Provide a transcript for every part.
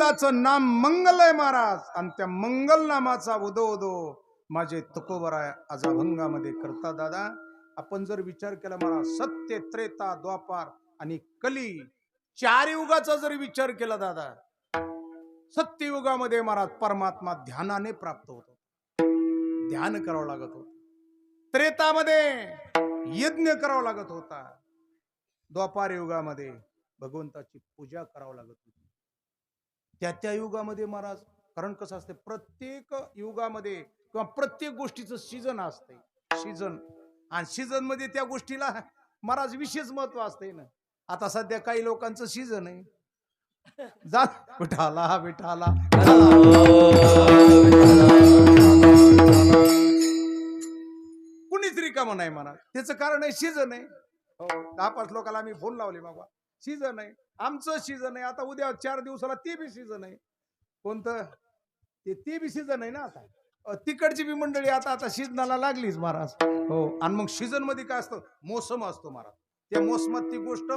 गोविंदाचं नाम मंगल आहे महाराज, आणि त्या मंगल नामाचा उदो उदो माझे तुकोबराय आज अभंगामध्ये करता. दादा आपण जर विचार केला महाराज, सत्य त्रेता द्वापार आणि कली चार युगाचा जर विचार केला दादा, सत्ययुगामध्ये महाराज परमात्मा ध्यानाने प्राप्त होतो, ध्यान करावं लागत होतं. त्रेतामध्ये यज्ञ करावं लागत होता. द्वापार युगामध्ये भगवंताची पूजा करावं लागत होती. त्या युगामध्ये महाराज, कारण कसं असते प्रत्येक युगामध्ये किंवा प्रत्येक गोष्टीचं सीजन असते, सीजन, आणि सीजन मध्ये त्या गोष्टीला महाराज विशेष महत्व असते ना. आता सध्या काही लोकांचं सीजन आहे, जा विठाला विठाला, कुणीच रिकामं नाही म्हणा. त्याचं कारण आहे सीजन आहे. 10-5 लोकांना आम्ही फोन लावले, बाबा सीजन आहे, आमचं सीजन आहे. आता उद्या 4 दिवसाला ते बी सीजन आहे. कोणतं ते बी सीजन आहे ना. आता तिकडची बी मंडळी आता सीजनाला लागलीच महाराज. हो, आणि मग सीजन मध्ये काय असतं, मोसम असतो महाराज. त्या मोसमात ती गोष्ट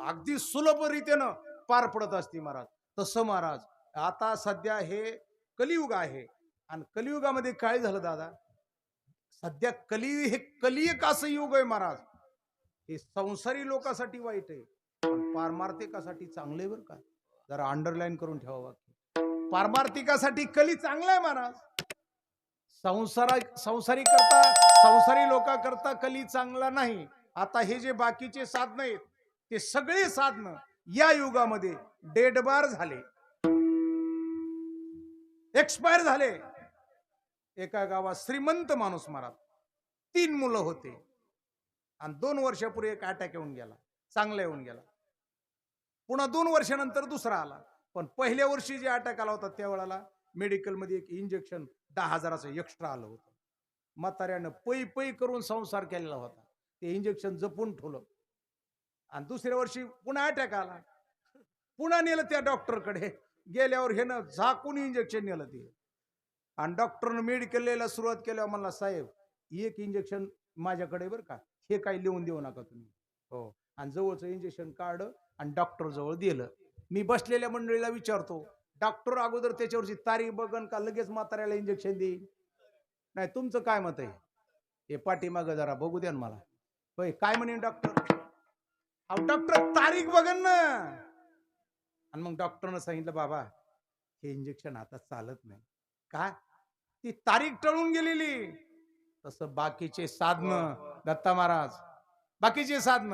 अगदी सुलभरीतीनं पार पडत असते महाराज. तसं महाराज आता सध्या हे कलियुग आहे, आणि कलियुगामध्ये काय झालं दादा, सध्या हे कलियुग असं युग आहे महाराज. हे संसारी लोकांसाठी वाईट आहे, पण पारमार्थिकासाठी चांगले बरं का. जरा अंडरलाईन करून ठेवा. पारमार्थिकासाठी कली चांगला आहे महाराज. संसारी लोकांकरता कली चांगला नाही. आता हे जे बाकीचे साधन आहेत ते सगळे साधन या युगामध्ये डेडबार झाले, एक्सपायर झाले. एका गावात श्रीमंत माणूस महाराज, 3 मुलं होते, आणि 2 वर्षापूर्वी एक अटॅक येऊन गेला, चांगला येऊन गेला. पुन्हा 2 वर्षानंतर दुसरा आला. पण पहिल्या वर्षी जे अटॅक आला होता त्यावेळेला मेडिकल मध्ये एक इंजेक्शन 10,000चं एक्स्ट्रा आलं होतं. म्हाताऱ्यानं पै करून संसार केलेला होता, ते इंजेक्शन जपून ठेवलं. आणि दुसऱ्या वर्षी पुन्हा अटॅक आला, पुन्हा नेलं त्या डॉक्टरकडे. गेल्यावर हे ना झाकून इंजेक्शन नेलं ते, आणि डॉक्टरनं मेडिकलला सुरुवात केल्यावर म्हणला, साहेब एक इंजेक्शन माझ्याकडे बरं का, हे काही लिहून देऊ नका तुम्ही. हो, आणि जवळचं इंजेक्शन काढलं आणि डॉक्टर जवळ दिलं. मी बसलेल्या मंडळीला विचारतो, डॉक्टर अगोदर त्याच्यावरची तारीख बघन का लगेच म्हाताऱ्याला इंजेक्शन देईल? नाही, तुमचं काय मत आहे? हे पाठीमागं जरा बघू द्या मला. होय, काय म्हणेन डॉक्टर? अहो डॉक्टर तारीख बघन ना. आणि मग डॉक्टरनं सांगितलं, बाबा हे इंजेक्शन आता चालत नाही. काय? ती तारीख टळून गेलेली. तसं बाकीचे साधन दत्ता महाराज, बाकीचे साधन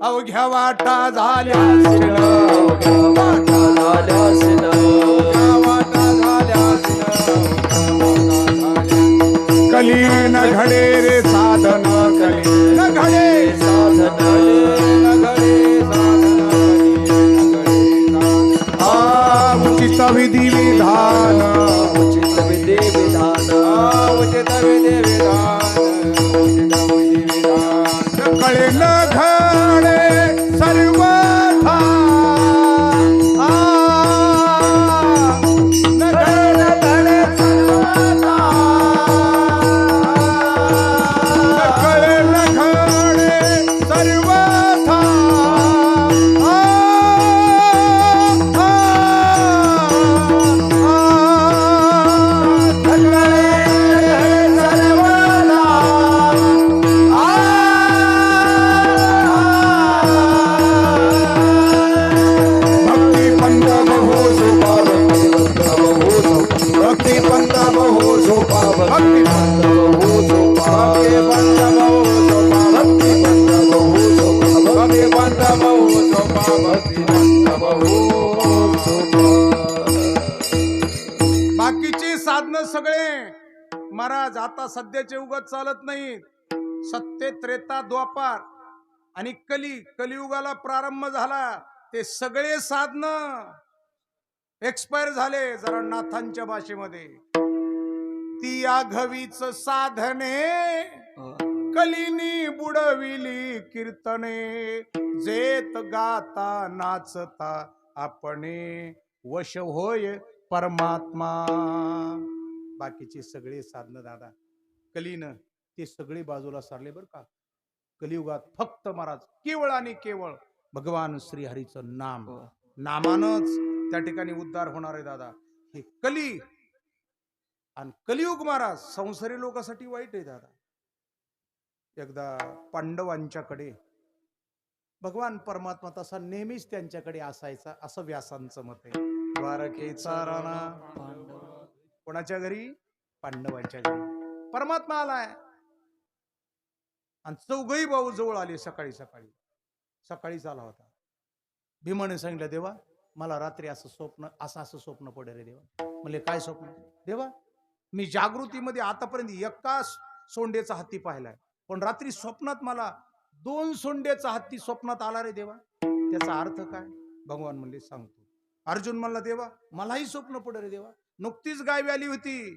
अवघ्या वाटा झाल्या, कली न घडे रे साधन, कली न घडे साधन, उचित विधी विधान, उचित विधी विधान, उचित विधी विधान, कळे न घडे सर्वथा, न घडे सर्वथा, कळे न घडे सर्वथा, बाकीचे साधन सगळे महाराज आता सध्याच्या युगात चालत नाहीत. सत्य त्रेता द्वापार आणि कलियुगाला प्रारंभ झाला, ते सगळे साधन एक्सपायर झाले. जरा नाथांच्या भाषेमध्ये, ती आघवीच साधने कलीनी बुडविली कीर्तने, जेत गाता नाचता आपणे वश होय परमात्मा. बाकीचे सगळे साधन दादा कलीनं ते सगळे बाजूला सारले बरं का. कलियुगात फक्त महाराज केवळ आणि केवळ भगवान श्रीहरीचं नाम, नामानच त्या ठिकाणी उद्धार होणार आहे दादा. हे कली आणि कलियुग महाराज संसारी लोकांसाठी वाईट आहे दादा. एकदा पांडवांच्याकडे भगवान परमात्मा तसा नेहमीच त्यांच्याकडे असायचा असं व्यासांचं मत आहे. द्वारकेचा राणा कोणाच्या घरी? पांडवांच्या घरी परमात्मा आलाय आणि चौघही भाऊ जवळ आले. सकाळीच आला होता. भीमाने सांगितलं, देवा मला रात्री असं स्वप्न पडे रे देवा. म्हणले काय स्वप्न? देवा मी जागृतीमध्ये आतापर्यंत एका सोंडेचा हत्ती पाहिलाय, पण रात्री स्वप्नात मला 2 सोंडेचा हत्ती स्वप्नात आला रे देवा. त्याचा अर्थ काय? भगवान म्हणले सांगतो. अर्जुन म्हणला, देवा मलाही स्वप्न पडे रे देवा. नुकतीच गाय व्याली होती,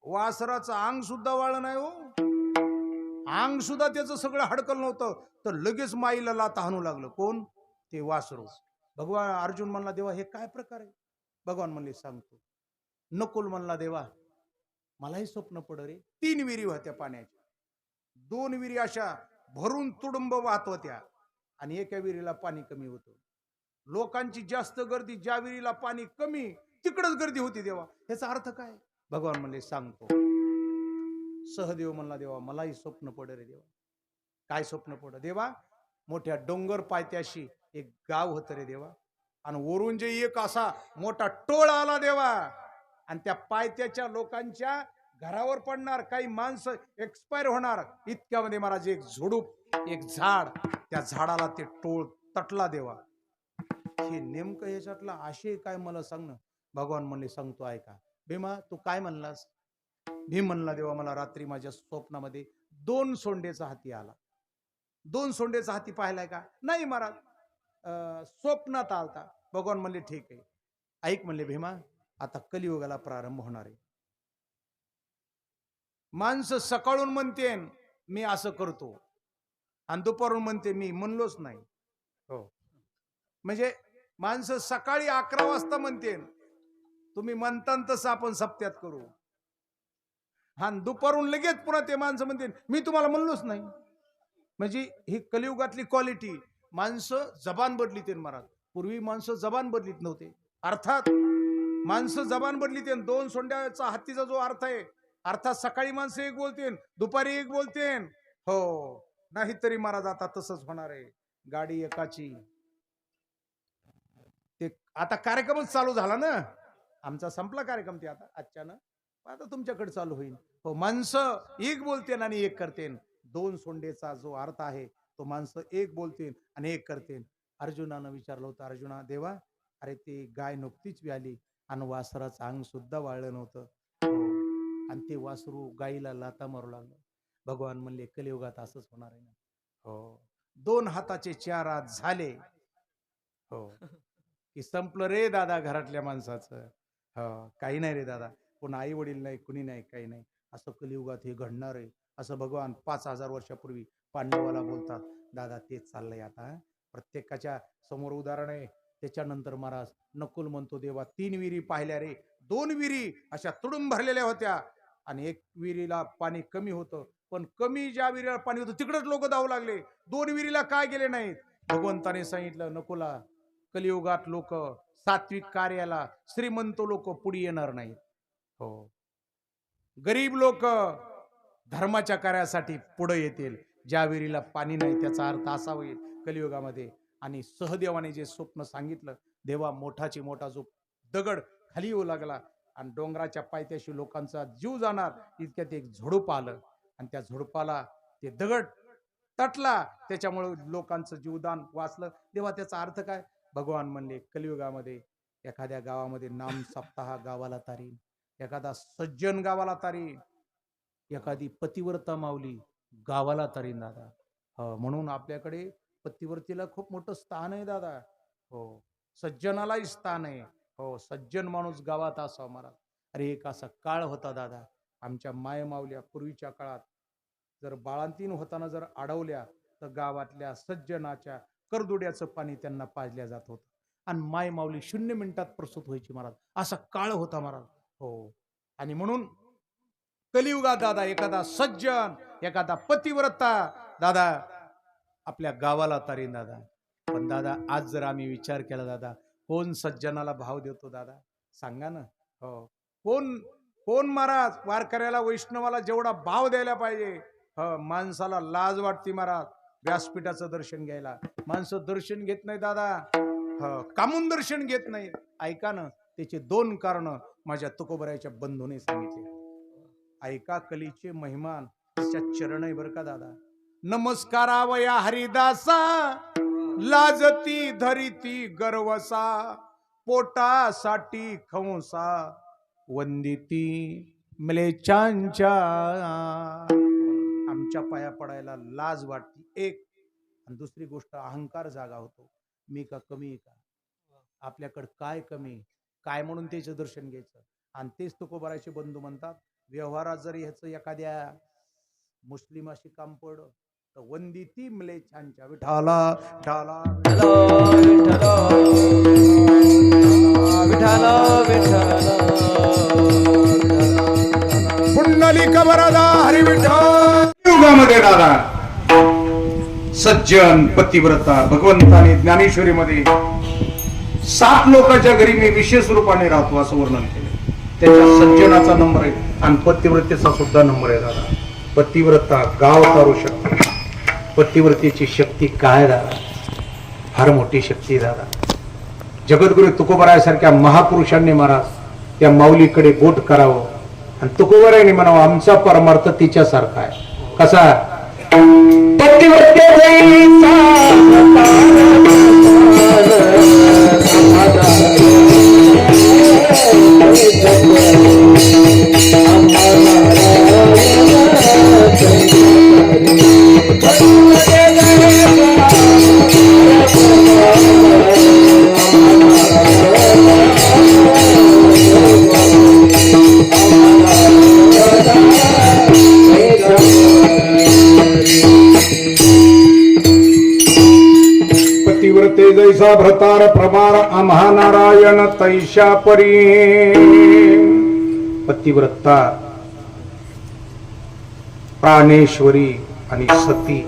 वासराचं अंग सुद्धा वाळलं नाही हो, अंग सुद्धा त्याचं सगळं हडकल नव्हतं, तर लगेच माईला लाथा हाणू लागलं. कोण? ते वासरू. भगवान अर्जुन म्हणला, देवा हे काय प्रकार आहे? भगवान म्हणले सांगतो. नकुल म्हणला, देवा मलाही स्वप्न पड रे. 3 विहिरी होत्या पाण्याच्या, 2 विहिरी अशा भरून तुडुंब वाहत होत्या आणि एका विहिरीला पाणी कमी होतं. लोकांची जास्त गर्दी, ज्या विहिरीला पाणी कमी तिकडच गर्दी होती देवा. ह्याचा अर्थ काय? भगवान म्हणले सांगतो. सहदेव म्हणला, देवा मलाही स्वप्न पड रे देवा. काय स्वप्न पड? देवा मोठ्या डोंगर पायथ्याशी एक गाव होतं रे देवा, आणि वरून जे एक असा मोठा टोळ आला देवा, आणि त्या पायथ्याच्या लोकांच्या घरावर पडणार, काही माणसं एक्सपायर होणार. इतक्यामध्ये महाराज एक झुडूप, एक झाड, त्या झाडाला ते टोळ तटला देवा. हे नेमकं ह्याच्यातला आशय काय मला सांग ना. भगवान म्हणले सांगतो ऐका. भीमा तू काय म्हणलास? भीम म्हणला, देवा मला रात्री माझ्या स्वप्नामध्ये 2 सोंडेचा हाती आला. 2 सोंडेचा हाती पाहिलाय का? नाही महाराज, स्वप्नात आलता. भगवान म्हणले ठीक आहे. ऐक म्हणले भीमा, आता कलियुगाला प्रारंभ होणार आहे. माणसं सकाळून म्हणते मी असं करतो, आणि दुपारून म्हणते मी म्हणलोच नाही. हो, म्हणजे माणसं सकाळी 11 वाजता म्हणते तुम्ही म्हणता तसं आपण सप्त्यात करू, आणि दुपारून लगेच पुन्हा ते माणसं म्हणते मी तुम्हाला म्हणलोच नाही. म्हणजे ही कलियुगातली क्वालिटी. माणसं जबान बदलीत महाराज. पूर्वी माणसं जबान बदलीत नव्हते. अर्थात माणसं जबान बदलीत. 2 सोंड्याचा हत्तीचा जो अर्थ आहे, अर्थात सकाळी माणसं एक बोलतील, दुपारी एक बोलतील. हो, नाहीतरी महाराज आता तसंच होणार आहे. गाडी एकाची. ते आता कार्यक्रमच चालू झाला ना, आमचा संपला कार्यक्रम ते आता अचानक, आता तुमच्याकडे चालू होईल. हो, माणसं एक बोलतेन आणि एक करतेन. 2 सोंडेचा जो अर्थ आहे तो माणसं एक बोलतेन आणि एक करतेन. अर्जुनानं विचारलं होतं, अर्जुना देवा अरे ते गाय नुकतीच व्याली आणि वासराचं अंग सुद्धा वाळलं नव्हतं, आणि ते वासरू गाईला लाथा मारू लागलं. भगवान म्हणले कलियुगात असंच होणार आहे ना. हो, 2 हाताचे 4 हात झाले. हो, की संपलं रे दादा घरातल्या माणसाचं. हो, काही नाही रे दादा, कोण आई वडील नाही, कुणी नाही, काही नाही. असं कलियुगात हे घडणार आहे, असं भगवान 5000 वर्षापूर्वी पांडवाला बोलतात. दादा तेच चाललंय आता. प्रत्येकाच्या समोर उदाहरण आहे. त्याच्यानंतर महाराज नकुल म्हणतो, देवा 3 विहिरी पाहिल्या रे. 2 विहिरी अशा तुडून भरलेल्या होत्या, आणि 1 विहिरीला पाणी कमी होतं, पण कमी ज्या विहिरीला पाणी होतं तिकडेच लोक धावू लागले. 2 विहिरीला काय गेले नाहीत. भगवंताने सांगितलं नकुला, कलियुगात लोक सात्विक कार्याला, श्रीमंत लोक पुढे येणार नाहीत. हो, गरीब लोक धर्माच्या कार्यासाठी पुढे येतील. ज्या विहिरीला पाणी नाही त्याचा अर्थ असा होईल कलियुगामध्ये. आणि सहदेवाने जे स्वप्न सांगितलं, देवा मोठाची मोठा जो दगड खाली येऊ लागला, आणि डोंगराच्या पायथ्याशी लोकांचा जीव जाणार इतक्यात एक झुडूप आलं, आणि त्या झुडपाला ते दगड तटला, त्याच्यामुळे लोकांचं जीवदान वाचलं. देवा त्याचा अर्थ काय? भगवान म्हणले कलियुगामध्ये एखाद्या गावामध्ये नाम सप्ताह गावाला तारीन, एखादा सज्जन गावाला तारीन, एखादी पतिव्रता माऊली गावाला तारीन दादा. हो, म्हणून आपल्याकडे पतिव्रतेला खूप मोठं स्थान आहे दादा. हो, सज्जनालाही स्थान आहे. हो, सज्जन माणूस गावात असावा महाराज. अरे एक असा काळ होता दादा, आमच्या माय माऊल्या पूर्वीच्या काळात जर बाळंतीण होताना जर अडवल्या, तर गावातल्या सज्जनाच्या करदुड्याचं पाणी त्यांना पाजल्या जात होतं, आणि माय माऊली 0 मिनिटात प्रसूत व्हायची महाराज. असा काळ होता महाराज. हो, आणि म्हणून कलियुगात दादा एखादा सज्जन, एखादा पतिव्रता दादा आपल्या गावाला तारीन दादा. पण दादा आज जर आम्ही विचार केला दादा, कोण सज्जनाला भाव देतो दादा सांगा ना. हो, कोण कोण महाराज वारकऱ्याला वैष्णवाला जेवढा भाव द्यायला पाहिजे. माणसाला लाज वाटते महाराज व्यासपीठाचं दर्शन घ्यायला. माणसं दर्शन घेत नाही दादा, कामून दर्शन घेत नाही. ऐका ना, त्याचे 2 कारण माझ्या तुकोबरायाच्या बंधूने सांगितले. ऐका कलीचे महिमान त्याच्या चरण आहे बर का दादा. नमस्कारावया हरिदासा लाजती धरिती गर्वसा पोटासाठी खवसा वंदिती म्लेच्छांच्या. आमच्या पाया पडायला लाज वाटते एक, आणि दुसरी गोष्ट अहंकार जागा होतो. मी का कमी आहे का, आपल्याकडे काय कमी काय म्हणून त्याचं दर्शन घ्यायचं. आणि तेच तुकोबारायचे बंधू म्हणतात व्यवहारात जरी ह्याचं एखाद्या मुस्लिमाशी काम पडलं तर वंदिती म्लेच्छांच्या विठाला विठाला पुंडलिक वरदा हरी विठ्ठल. युगामध्ये दादा सज्जन पतिव्रता भगवंताने ज्ञानेश्वरीमध्ये 7 लोकांच्या घरी मी विशेष रूपाने राहतो असं वर्णन केलं. त्याच्या सज्जनाचा नंबर आहे आणि पतिव्रतेचा सुद्धा नंबर आहे दादा. पतिव्रता गाव तारू शकते. पतिव्रतेची शक्ती काय दादा, फार मोठी शक्ती दादा. जगद्गुरु तुकोबारायासारख्या महापुरुषांनी महाराज त्या माऊलीकडे बोट करावं आणि तुकोबारायाने म्हणावं आमचा परमार्थ तिच्यासारखा आहे. कसा पतिव्रते जैसा भ्रतार प्रमाण आम्हा नारायण तैशा परी. पतिव्रता प्राणेश्वरी आणि सती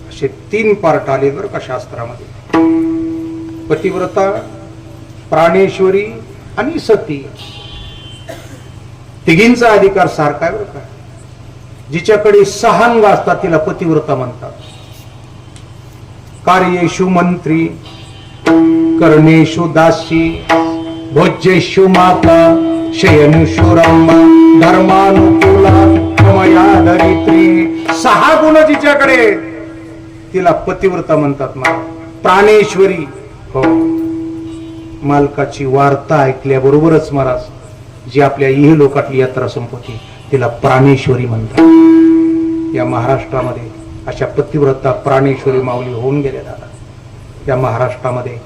असे 3 पार्ट आले बरं का शास्त्रामध्ये. पतिव्रता प्राणेश्वरी आणि सती तिघींचा अधिकार सारखा आहे बरं का. जिच्याकडे 6 अंग असतात तिला पतिव्रता म्हणतात. कार्येषु मंत्री कर्णेषु दासी भोज्येषु माता शयनेषु रम्मा धर्मानुकूला मया धरित्री. 6 गुण जिच्याकडे तिला पतिव्रता म्हणतात. प्राणेश्वरी हो, मालकाची वार्ता ऐकल्याबरोबरच महाराज जी आपल्या इहलोकातली यात्रा संपवते तिला प्राणेश्वरी म्हणतात. या महाराष्ट्रामध्ये अशा पतिव्रता प्राणेश्वरी माऊली होऊन गेल्या दादा. या महाराष्ट्रामध्ये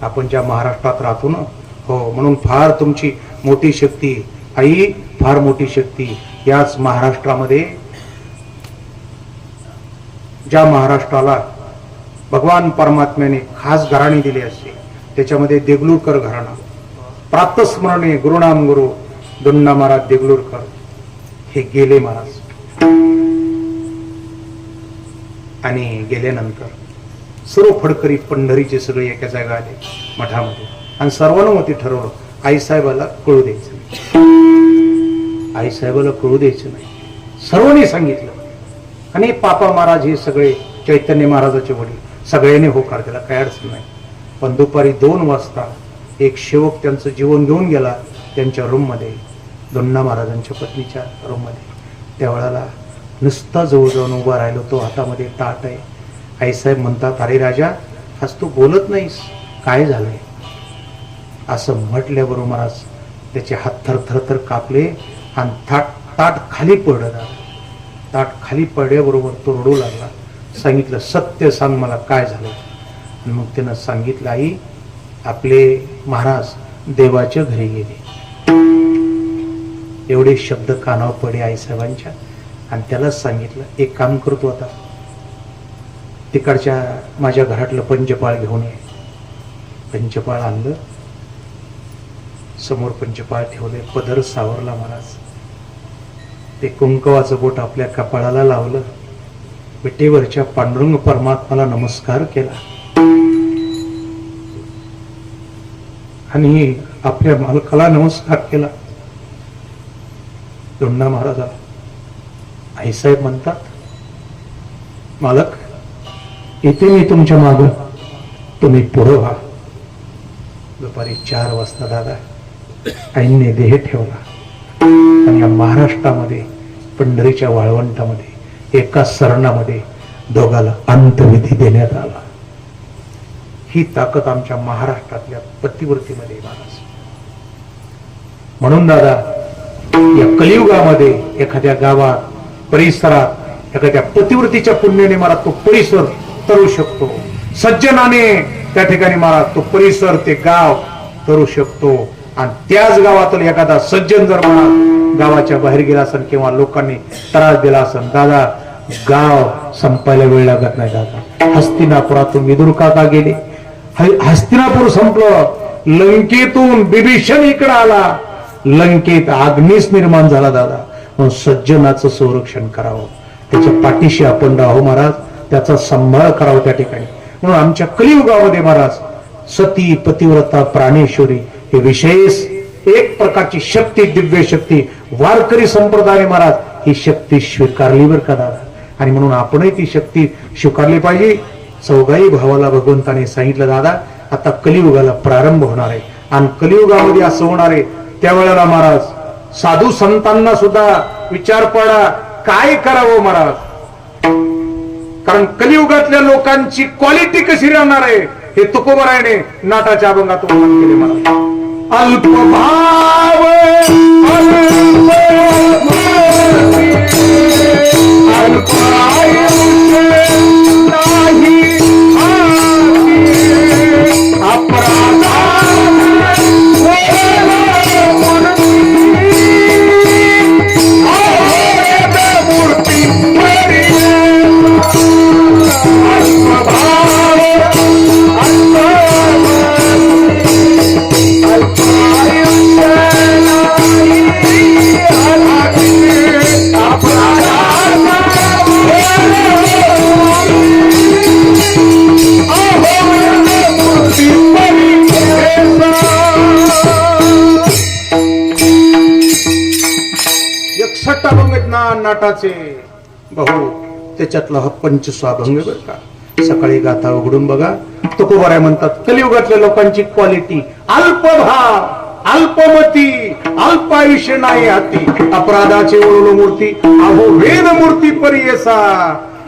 आपण ज्या महाराष्ट्रात राहतो ना, हो म्हणून फार तुमची मोठी शक्ती आई, फार मोठी शक्ती याच महाराष्ट्रामध्ये. ज्या महाराष्ट्राला भगवान परमात्म्याने खास घराणी दिली असते त्याच्यामध्ये देगलूरकर घराणा. प्रातस्मरणे गुरुनाम गुरु दुन्ना महाराज देगलूरकर हे गेले महाराज. आणि गेल्यानंतर सर्व फडकरी पंढरीचे सगळे एका जागा आले मठामध्ये आणि सर्वानुमती ठरवलं आईसाहेबाला कळू द्यायचं नाही. आईसाहेबाला कळू द्यायचं नाही सर्वांनी सांगितलं. आणि पापा महाराज हे सगळे चैतन्य महाराजाचे वडील सगळ्यांनी होकार दिला, काही अडचण नाही. पण दुपारी 2 वाजता एक सेवक त्यांचं जीवन घेऊन गेला त्यांच्या रूममध्ये, दोन्ना महाराजांच्या पत्नीच्या रूममध्ये. त्यावेळेला नुसता जवळ जाऊन उभा राहिलो, तो हातामध्ये ताट आहे. आईसाहेब म्हणतात अरे राजा आज तू बोलत नाहीस, काय झालंय? असं म्हटल्याबरोबर महाराज त्याचे हात थरथर कापले आणि ताट खाली पडलं. ताट खाली पडल्याबरोबर तो रडू लागला. सांगितलं सत्य सांग मला काय झालं. आणि मग त्यानं सांगितलं आई आपले महाराज देवाच्या घरी गेले. एवढे शब्द कानावर पडे आईसाहेबांच्या. आणि त्यालाच सांगितलं एक काम करतो आता, तिकडच्या माझ्या घरातलं पंचपाळ घेऊन ये. पंचपाळ आणलं, समोर पंचपाळ ठेवले, पदर सावरला महाराज. ते कुंकवाचं बोट आपल्या कपाळाला लावलं, विटेवरच्या पांडुरंग परमात्म्याला नमस्कार केला. आणि आपल्या मालकाला नमस्कार केला. दोंडा महाराजा आईसाहेब म्हणतात, मालक येते मी तुमच्या माग, तुम्ही पुढं व्हा. दुपारी 4 वाजता दादा आईने देह ठेवला आणि या महाराष्ट्रामध्ये पंढरीच्या वाळवंटामध्ये एका सरणामध्ये दोघाला अंतविधी देण्यात आला. ही ताकद आमच्या महाराष्ट्रातल्या पतिव्रतीमध्ये महाराज. म्हणून दादा या कलियुगामध्ये एखाद्या गावात परिसरात एखाद्या पतिव्रतीच्या पुण्याने मला तो परिसर तरू शकतो, सज्जनाने त्या ठिकाणी मला तो परिसर ते गाव तरू शकतो. आणि त्याच गावातील एखादा सज्जन जर मला गावाच्या बाहेर गेला असेल किंवा लोकांनी त्रास दिला असेल, दादा गाव संपायला वेळ लागत नाही. दादा हस्तिनापुरातून विदुर काका गेले, हस्तिनापूर संपलं, लंकेतून बिभीषण इकडे आला, लंकेत अग्निच निर्माण झाला. दादा म्हणून सज्जनाचं संरक्षण करावं, त्याच्या पाठीशी आपण राहू महाराज, त्याचा सांभाळ करावा त्या ठिकाणी. म्हणून आमच्या कलियुगामध्ये महाराज सती, पतिव्रता, प्राणेश्वरी हे विशेष एक प्रकारची शक्ती, दिव्य शक्ती वारकरी संप्रदायाने महाराज ही शक्ती स्वीकारली बरं का दादा. आणि म्हणून आपणही ती शक्ती स्वीकारली पाहिजे. चौघाही भावाला भगवंताने सांगितलं, दादा आता कलियुगाला प्रारंभ होणार आहे आणि कलियुगामध्ये असं होणार आहे त्यावेळेला महाराज साधू संतांना सुद्धा विचार पडा काय करावं महाराज. कारण कलियुगातल्या लोकांची क्वालिटी कशी राहणार आहे हे तुकोबरायने नाटाच्या अभंगात वर्णन केले महाराज. अल्पभाव नाटाचे भाऊ त्याच्यातला हा 25वा अभंग बर का. सकाळी गाथा उघडून बघा, तुकोबाराय म्हणतात कलियुगातल्या लोकांची क्वालिटी अल्पभाव, अल्पमती, अल्पायुष्य नाही हाती, अपराधाचे ओळलो मूर्ती, अहो वेद मूर्ती परियसा.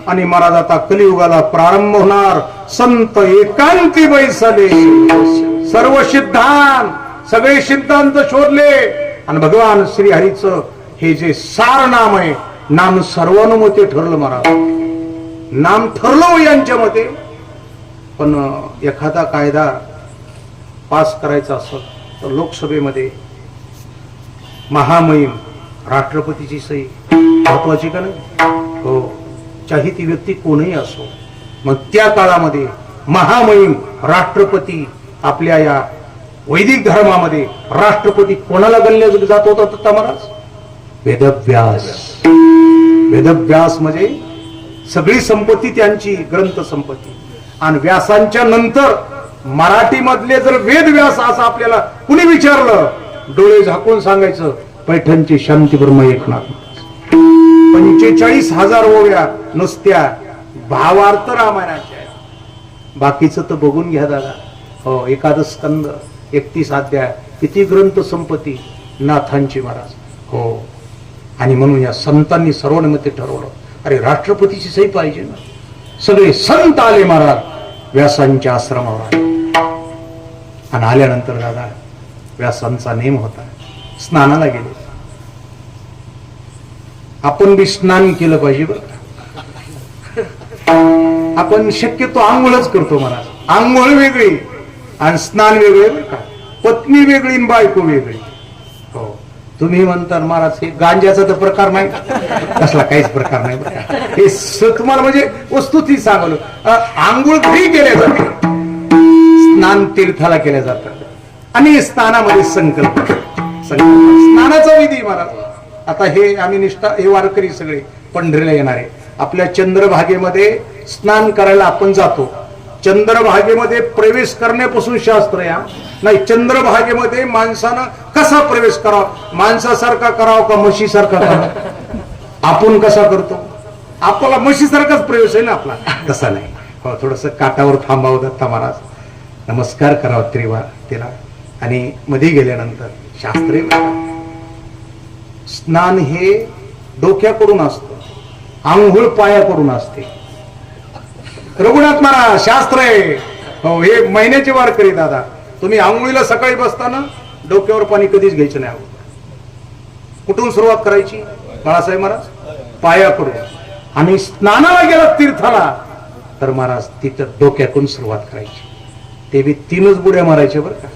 आणि महाराज आता कलियुगाला प्रारंभ होणार, संत एकांती बैसले, सर्व सिद्धांत सगळे सिद्धांत शोधले आणि भगवान श्री हरीचं हे जे सार नाम आहे, नाम सर्वानुमते ठरलं महाराज, नाम ठरलं यांच्या मते. पण एखादा कायदा पास करायचा असेल तर लोकसभेमध्ये महामहिम राष्ट्रपतीची सही महत्वाची का नाही हो, चाही ती व्यक्ती कोणीही असो. मग त्या काळामध्ये महामहिम राष्ट्रपती आपल्या या वैदिक धर्मामध्ये राष्ट्रपती कोणाला गणले जात होता तर महाराज वेदव्यास. वेदव्यास म्हणजे सगळी संपत्ती त्यांची ग्रंथ संपत्ती. आणि व्यासांच्या नंतर मराठी मधले जर वेदव्यास असं आपल्याला कुणी विचारलं, डोळे झाकून सांगायचं पैठणची शांती ब्रह्म एकनाथ. 45,000 ओव्या नुसत्या भावार्थ रामायणाच्या. बाकीचं तर बघून घ्या दादा हो, एकादश स्कंद, 31 अध्याय, किती ग्रंथ संपत्ती नाथांची महाराज हो. आणि म्हणून या संतांनी सर्वानुमते ठरवलं, अरे राष्ट्रपतीची सही पाहिजे ना. सगळे संत आले महाराज व्यासांच्या आश्रमावर आणि आल्यानंतर दादा व्यासांचा नेम होता स्नानाला गेले. आपण बी स्नान केलं पाहिजे बरं. आपण शक्यतो आंघोळच करतो महाराज, आंघोळ वेगळी आणि स्नान वेगळे बरं का. पत्नी वेगळी आणि बायको वेगळी हो. तुम्ही म्हणता महाराज हे गांजाचा तर प्रकार नाही, कसला काहीच प्रकार नाही बरं का. हे तुम्हाला म्हणजे वस्तुस्थिती सांगलो. आंघोळ घरी केल्या जाते, स्नान तीर्थाला केल्या जातं आणि स्नानामध्ये संकल्प स्नानाचा विधी महाराज. आता हे आम्ही निष्ठा हे वारकरी सगळे पंढरीला येणारे आपल्या चंद्रभागेमध्ये स्नान करायला आपण जातो. चंद्रभागेमध्ये प्रवेश करण्यापासून शास्त्र या नाही, चंद्रभागेमध्ये माणसानं कसा प्रवेश करावा, माणसासारखा करावा का म्हशीसारखा करावा? आपण कसा करतो? आपला म्हशीसारखाच प्रवेश आहे ना आपला, तसा नाही. हो, थोडस काटावर थांबावं दत्ता महाराज, नमस्कार करावा त्रिवार तिला, आणि मध्ये गेल्यानंतर शास्त्रे स्नान हे डोक्याकडून असतं, आंघोळ पायाकडून असते. रघुनाथ महाराज शास्त्र आहे. हो, हे महिन्याचे वारकरी दादा, तुम्ही आंघोळीला सकाळी बसताना डोक्यावर पाणी कधीच घ्यायचं नाही अगोदर. कुठून सुरुवात करायची बाळासाहेब महाराज? पायाकडून. आणि स्नानाला गेला तीर्थाला तर महाराज तिथं डोक्याकडून सुरुवात करायची. ते बी 3च बुड्या मारायच्या बरं का,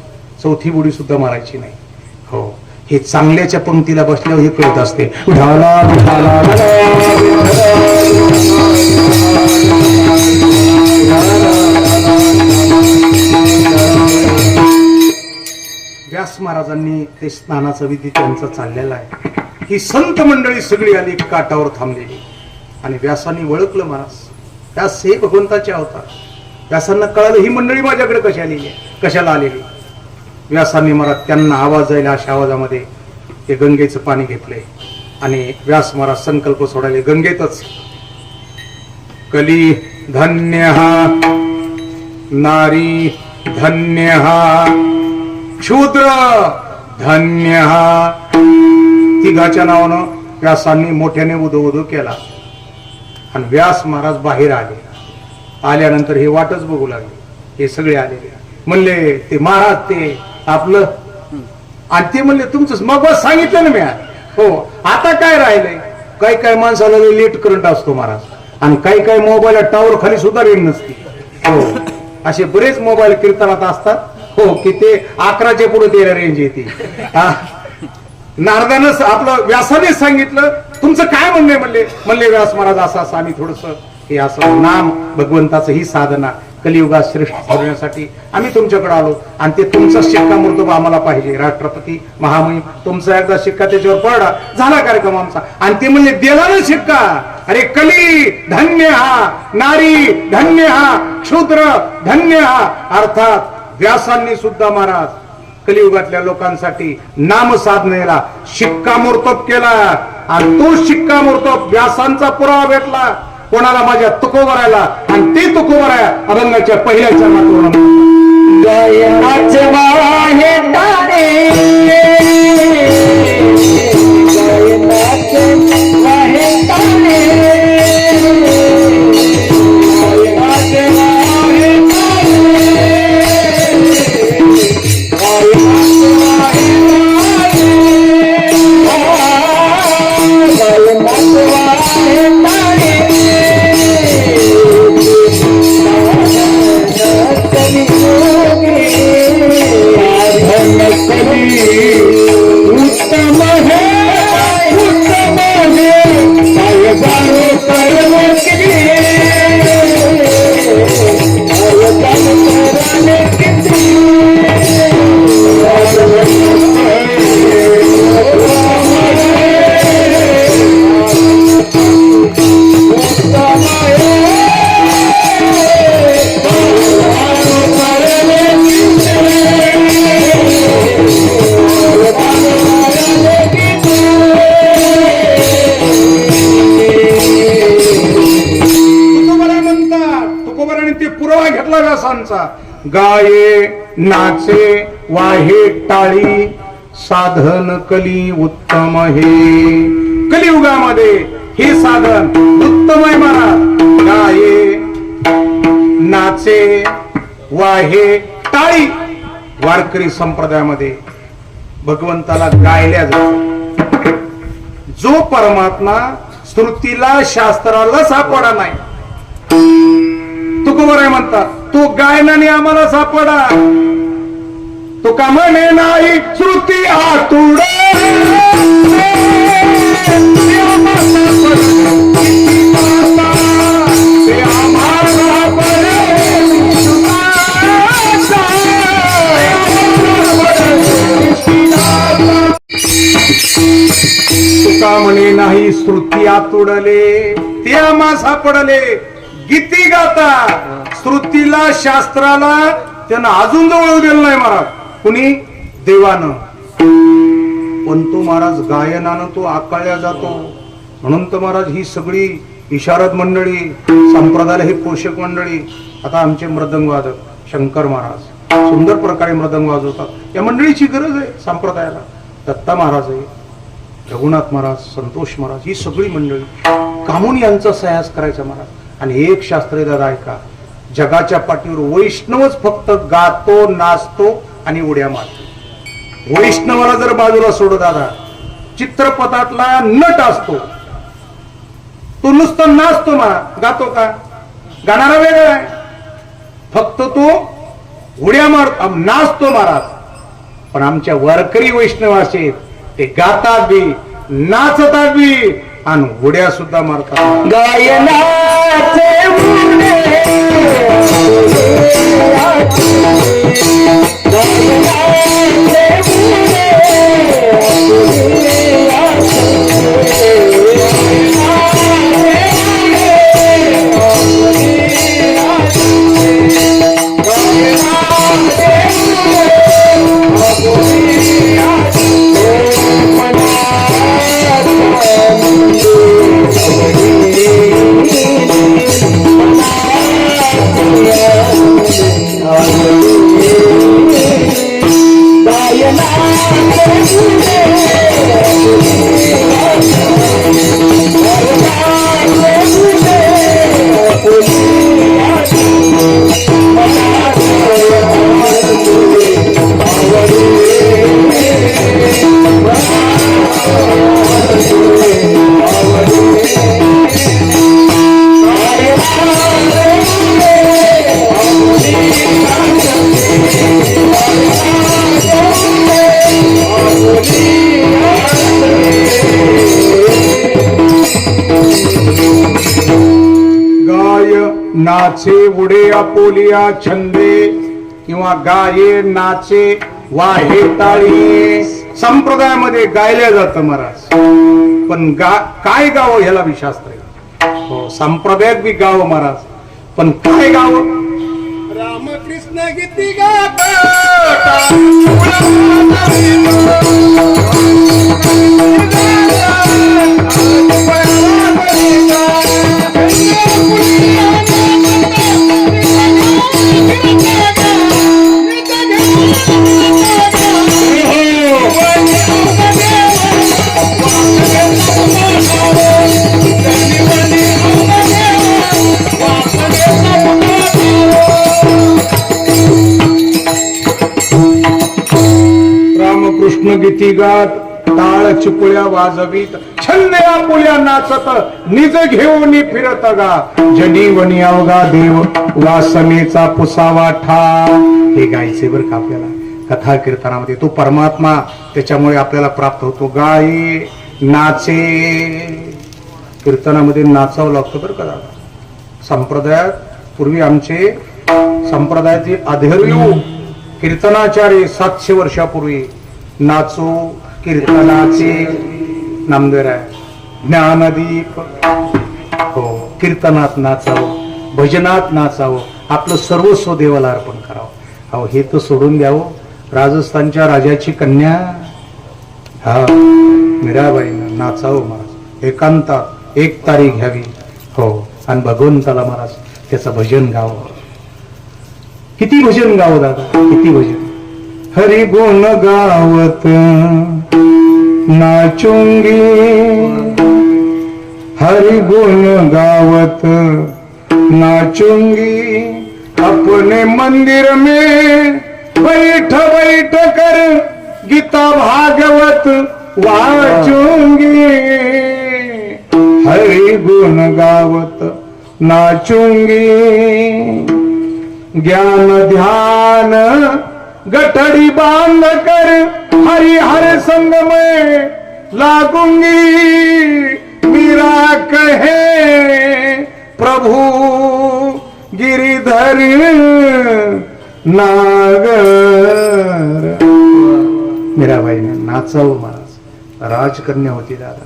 चौथी बुडी सुद्धा मारायची नाही. हो, हे चांगल्याच्या पंक्तीला बसल्यावर हे कळत असते. व्यास महाराजांनी ते स्नानाचा विधी त्यांचा चाललेला आहे. ही संत मंडळी सगळी आली, काठावर थांबलेली, आणि व्यासांनी ओळखलं महाराज व्यास हे भगवंताचे अवतार. व्यासांना कळालं ही मंडळी माझ्याकडे कशाला आलेली. व्यासांनी महाराज त्यांना आवाज जाईल अशा आवाजामध्ये ते गंगेचं पाणी घेतलंय, आणि व्यास महाराज संकल्प सोडायले गंगेतच. कली धन्य हा, नारी धन्य हा, शूद्र धन्य हा. तिघाच्या नावानं व्यासांनी मोठ्याने उदो केला, आणि व्यास महाराज बाहेर आले. आल्यानंतर हे वाटच बघू लागले. हे सगळे आलेले म्हणले ते महाराज ते आपलं, आणि ते म्हणले तुमचं मग बस सांगितलं ना मी. हो, आता काय राहिलंय? काही माणसाला लेट करंट असतो महाराज, आणि काही मोबाईल टावर खाली सुद्धा रेंज नसते. हो, असे बरेच मोबाईल कीर्तनात असतात. हो, की ते 11च्या पुढे त्याला रेंज येते. नारदानं आपलं व्यासाने सांगितलं तुमचं काय म्हणणे, म्हणले व्यास महाराज असं आम्ही थोडस हे असं नाम भगवंताचं ही साधना कलियुगात श्रेष्ठ ठरवण्यासाठी आम्ही तुमच्याकडे आलो, आणि ते तुमचा शिक्कामोर्तब आम्हाला पाहिजे. राष्ट्रपती महामहिम तुमचा एकदा शिक्का त्याच्यावर पडला, झाला कार्यक्रम आमचा. आणि ते म्हणले दिला ना शिक्का, अरे कली धन्य हा, नारी धन्य हा, शूद्र धन्य हा. अर्थात व्यासांनी सुद्धा महाराज कलियुगातल्या लोकांसाठी नाम साधनेला शिक्कामोर्तब केला, आणि तो शिक्कामोर्तब व्यासांचा पुरावा भेटला कोणाला? माझ्या तुकोबरायला. आणि ते तुकोबराय अभंगाच्या पहिल्या चरणात गाये नाचे वाहे टाळी साधन कली उत्तम हे. कलियुगामध्ये हे साधन उत्तम आहे महाराज. गाये नाचे वाहे टाळी. वारकरी संप्रदायामध्ये भगवंताला गायल्या जातो. जो परमात्मा स्तुतीला शास्त्राला सापडा नाही, तुकोबराय म्हणतात तो गायनाने आम्हाला सापडा. तुका म्हणे नाही श्रुती आतुड तुका म्हणे नाही श्रुती आतुडले ते आम्हा सापडले. गीती गाता श्रुतीला शास्त्राला त्यांना अजून जवळ गेलं नाही महाराज. कुणी देवानं, पण तो महाराज गायनानं तो आकाळल्या जातो. म्हणून तर महाराज ही सगळी इशारद मंडळी, संप्रदायाला ही पोषक मंडळी. आता आमचे मृदंग वादक शंकर महाराज सुंदर प्रकारे मृदंग वाजवतात. या मंडळीची गरज आहे संप्रदायाला. दत्ता महाराज आहे, रघुनाथ महाराज, संतोष महाराज, ही सगळी मंडळी कामून यांचा सह्यास करायचा महाराज. आणि एक शास्त्रीय दादा ऐका, जगाच्या पाठीवर वैष्णवच फक्त गातो, नाचतो आणि उड्या मारतो. वैष्णवाला जर बाजूला सोड दादा, चित्रपटातला नट असतो तो नुसतं नाचतो गातो का? गाणारा वेगळा आहे, फक्त तो उड्या मारतो, नाचतो महाराज. पण आमच्या वारकरी वैष्णव असे ते गातात बी, नाचतात बी आणि उड्या सुद्धा मारतात. गायनाचे मुने नाचे उडे आपोलिया छंदे किंवा गाये नाचे वाहे ताळी संप्रदायामध्ये गायल्या जातं महाराज. पण काय गावं ह्याला बी शास्त्र आहे. हो, संप्रदायात बी गावं महाराज, पण काय गावं? रामकृष्ण गीती गात रामकृष्ण गीती गात, टाळ चिपुळ्या वाजवीत, छंद आपुल्या नाचत, निज घेऊन फिरत गा, जनी वनी अवघा देव वासनेचा पुसावा ठा. हे गायचे बरं का आपल्याला कथा कीर्तनामध्ये. तो परमात्मा त्याच्यामुळे आपल्याला प्राप्त होतो. गाये नाचे, कीर्तनामध्ये नाचावं लागतं बरं का दादा. संप्रदायात पूर्वी आमचे संप्रदायाचे आधेर्यू कीर्तनाचार्य 700 वर्षापूर्वी नाचो कीर्तनाचे नामदेव आहे. ज्ञानदीप, हो, कीर्तनात नाचावं, भजनात नाचावं, आपलं सर्वस्व देवाला अर्पण करावं. अहो हे तर सोडून द्यावं. राजस्थानच्या राजाची कन्या हा मीराबाईनं नाचावं महाराज, एकांतात एक तारी घ्यावी, हो, आणि भगवंताला महाराज त्याचं भजन गावं. किती भजन गावं दादा, किती भजन. हरि गुण गावत नाचूंगी, हरि गुण गावत नाचूंगी, अपने मंदिर में बैठ बैठ कर गीता भागवत वाचूंगी, हरि गुण गावत नाचूंगी, ज्ञान ध्यान गठड़ी बांध कर हरि हर संग में लागूंगी, मीरा कहे प्रभु गिरिधर नागर. मीराबाईने नाचावं महाराज. राजकन्या होती दादा,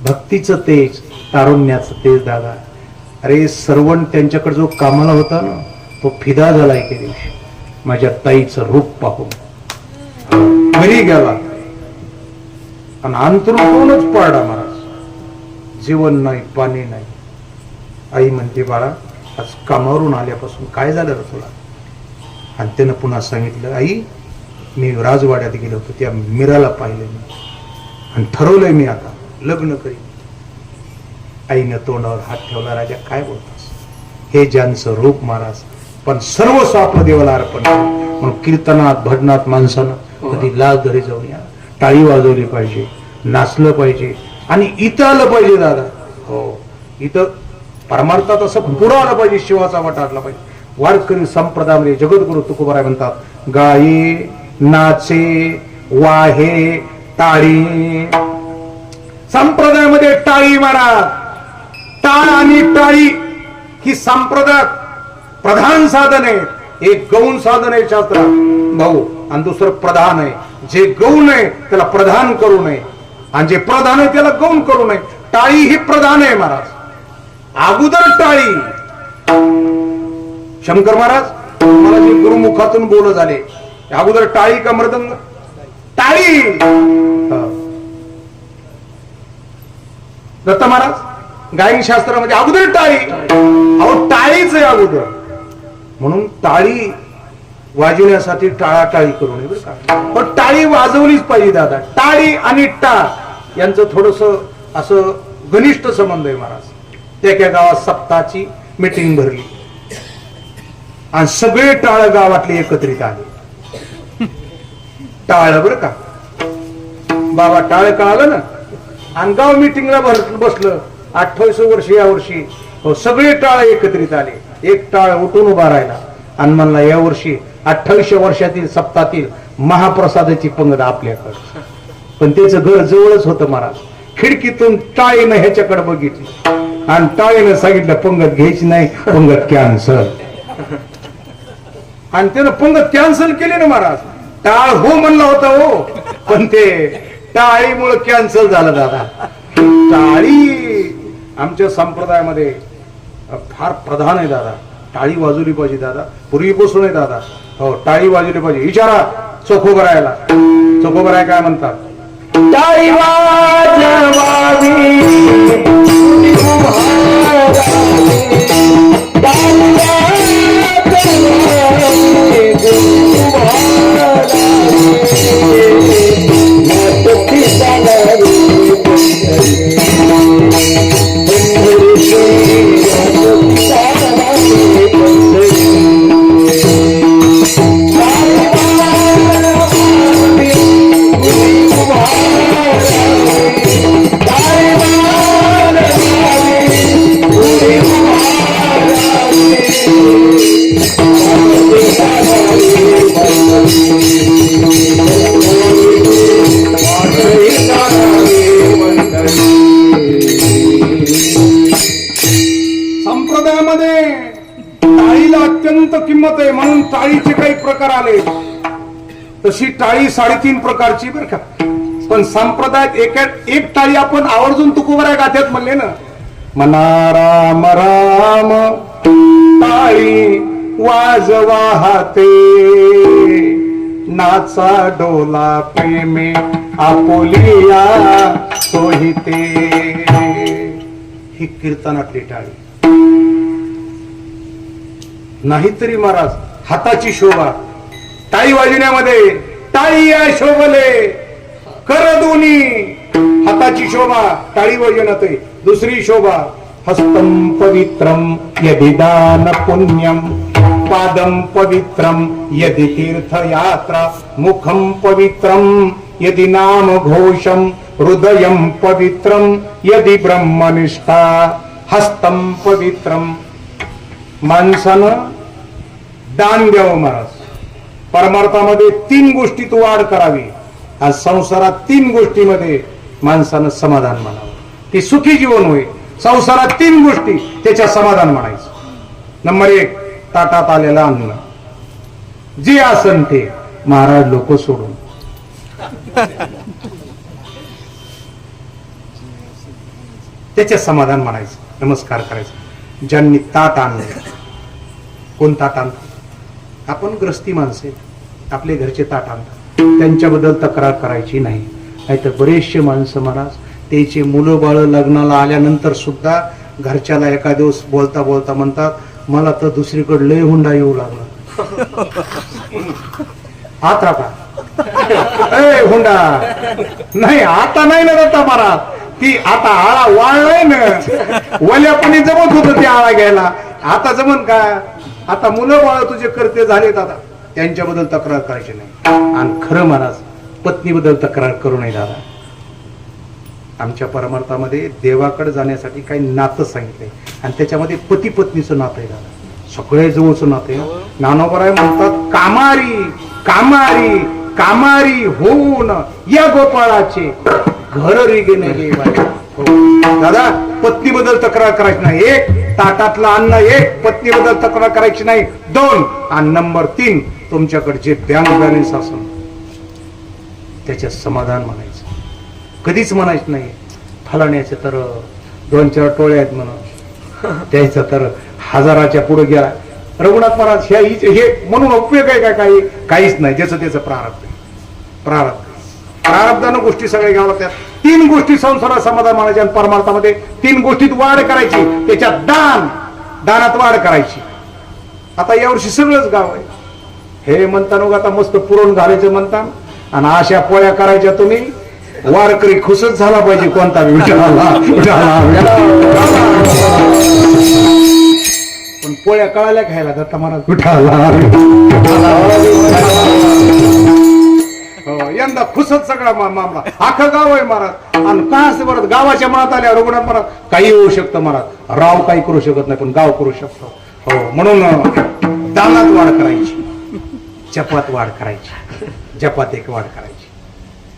भक्तीचं तेज, तारुण्याचं तेज दादा. अरे सर्वण त्यांच्याकडे जो कामाला होता ना तो फिदा झाला एके दिवशी माझ्या ताईचं रूप पाहून. घरी गेला आणि अंतरूनच पडला महाराज. जेवण नाही, पाणी नाही. आई म्हणते, बाळा आज कामावरून आल्यापासून काय झालं रे तुला? आणि त्यानं पुन्हा सांगितलं, आई मी राजवाड्यात गेलो होतो, त्या मीराला पाहिलं मी आणि ठरवलंय मी आता लग्न करीन. आईनं तोंडावर हात ठेवला, राजा काय बोलतोस? हे ज्यांचं रूप महाराज, पण सर्वस्व आपलं देवाला अर्पण करू. म्हणून कीर्तनात भजनात माणसानं कधी लाज घरी जाऊन या, टाळी वाजवली पाहिजे, नाचलं पाहिजे आणि इथं आलं पाहिजे दादा. हो, इथं परमार्थात असं पुढं आलं पाहिजे, शिवाचा वाटा आला पाहिजे. वारकरी संप्रदायामध्ये जगद्गुरु तुकोबाराय म्हणतात, गाये नाचे वाहे टाळी. संप्रदायामध्ये टाळी मारा. टाळ आणि टाळी ही संप्रदायात प्रधान साधन आहे. एक गौण साधन आहे शास्त्रात भाऊ, आणि दुसरं प्रधान आहे. जे गौण आहे त्याला प्रधान करू नये आणि जे प्रधान आहे त्याला गौण करू नये. टाळी ही प्रधान आहे महाराज. अगोदर टाळी. शंकर महाराज मला जे गुरुमुखातून बोल झाले, अगोदर टाळी का मृदंग? टाळी. दत्त महाराज गायन शास्त्रामध्ये अगोदर टाळी. अहो टाळीच आहे अगोदर. म्हणून टाळी वाजवण्यासाठी टाळाटाळी करू नये बरं का. पण टाळी वाजवलीच पाहिजे दादा. टाळी आणि टाळ यांचं थोडस असं घनिष्ठ संबंध आहे महाराज. त्या एका गावात सप्ताहाची मीटिंग भरली आणि सगळे टाळ गावातले एकत्रित आले. टाळ बरं का बाबा, टाळ कळालं ना. आणि गाव मीटिंगला बसलं. 28 वर्ष या वर्षी सगळे टाळ एकत्रित आले. एक टाळ उठून उभा राहिला आणि म्हणला, या वर्षी 28 वर्षातील सप्ताहातील महाप्रसादाची पंगत आपल्याकडे. पण त्याचं घर जवळच होतं महाराज. खिडकीतून टाळीनं ह्याच्याकडे बघितली आणि टाळीनं सांगितलं, पंगत घ्यायची नाही, पंगत कॅन्सल. आणि त्यानं पंगत कॅन्सल केली ना महाराज. टाळ हो म्हणला होता हो, पण ते टाळीमुळे कॅन्सल झालं दादा. टाळी आमच्या संप्रदायामध्ये फार प्रधान आहे दादा. टाळी वाजवली पाहिजे दादा. पूर्वीपासून आहे दादा. हो, टाळी वाजवली पाहिजे. विचारा चोखोबरायला. चोखोबराय काय म्हणतात? टाळी वाजवावी संप्रदायामध्ये टाळीला अत्यंत किंमत आहे. म्हणून टाळीचे काही प्रकार आले. तशी टाळी 3.5 प्रकारची बरं का. पण संप्रदायात एक टाळी आपण आवर्जून तुकोबराय गाथ्यात म्हणले ना, म्हणा राम राम टाळी वाजवा हाते, नाचा डोला प्रेमे आपोलिया सोहिते. ही कीर्तनातली टाळी. नाहीतरी महाराज हाताची शोभा टाळी वाजवण्यामध्ये. टाळी या शोभले कर दोन्ही. हाताची शोभा टाळी वाजवण्यात आहे. दुसरी शोभा हस्तम पवित्रम यदि दान पुण्यम, पादम पवित्रम यदि तीर्थयात्रा, मुखम पवित्रम यदि नाम घोषम, हृदयम पवित्रम यदि ब्रह्मनिष्ठा, हस्तम पवित्रम. माणसानं दान द्यावं महाराज. परमार्थामध्ये 3 गोष्टीत वाढ करावी. आज संसारात 3 गोष्टीमध्ये माणसानं समाधान म्हणावं. ती सुखी जीवन होईल. संसारात 3 गोष्टी त्याच्या समाधान म्हणायचं. नंबर 1 ताटात आलेलं अन्न. जे असन ते महाराज लोक सोडून. त्याचे समाधान म्हणायचं. नमस्कार करायचं. ज्यांनी ताट आणलं. कोण ताट आणतं? आपण ग्रस्ती माणसे आपले घरचे ताट आणतात. त्यांच्याबद्दल तक्रार करायची नाही. नाहीतर बरेचसे माणसं महाराज त्याचे मुलं बाळ लग्नाला आल्यानंतर सुद्धा घरच्याला एका दिवस बोलता बोलता म्हणतात मला तर दुसरीकडे लय हुंडा येऊ लागला. आता का ए हुंडा नाही आता नाही ना जाता महाराज, ती आता आळा वाळलाय ना, वल्यापणी जमत होत ते आळा घ्यायला, आता जमन का? आता मुलं बाळ तुझे करते झालेत, आता त्यांच्याबद्दल तक्रार करायची नाही. आणि खरं महाराज पत्नीबद्दल तक्रार करू नये दादा. आमच्या परमार्थामध्ये देवाकडे जाण्यासाठी काही नातं सांगितलंय आणि त्याच्यामध्ये पती पत्नीचं नातं आहे दादा, सगळे जवळचं नातं आहे. ज्ञानोबराय म्हणतात कामारी कामारी कामारी होऊन या गोपाळाचे घर रिगेने दादा पत्नीबद्दल तक्रार करायची नाही. एक ताटातलं अन्न एक, पत्नीबद्दल तक्रार करायची नाही. 2 आणि नंबर 3 तुमच्याकडे जे बँक बॅलन्स असेल त्याच्यात समाधान म्हणायचं, कधीच म्हणायचं नाही फलाण्याचे तर 2-4 टोळे आहेत म्हणून, त्याचं तर 1000च्या पुढे गेला. रघुनाथ महाराज हे म्हणून उपयोग आहे का? काहीच नाही. ज्याचं त्याचं प्रारब्ध प्रारब्धानं गोष्टी सगळ्या घ्याव्या लागतात. 3 गोष्टी संसारात समाधान मानायच्या आणि परमार्थामध्ये 3 गोष्टीत वाढ करायची, त्याच्यात दानात वाढ करायची. आता यावर्षी सगळंच गाव आहे हे म्हणता आता मस्त पुरण घालायचं म्हणता आणि अशा पोळ्या करायच्या तुम्ही वारकरी खुशच झाला पाहिजे कोणता पण पोळ्या कळाल्या खायला दत्ता महाराज यंदा खुशच सगळा मामला, अख्खं गाव आहे महाराज. आणि का असं बरं गावाच्या मनात आल्या रघुनाथ महाराज काही होऊ शकतं महाराज, राव काही करू शकत नाही पण गाव करू शकतो. हो म्हणून दानात वाढ करायची, जपात वाढ करायची, जपात एक वाढ करायची.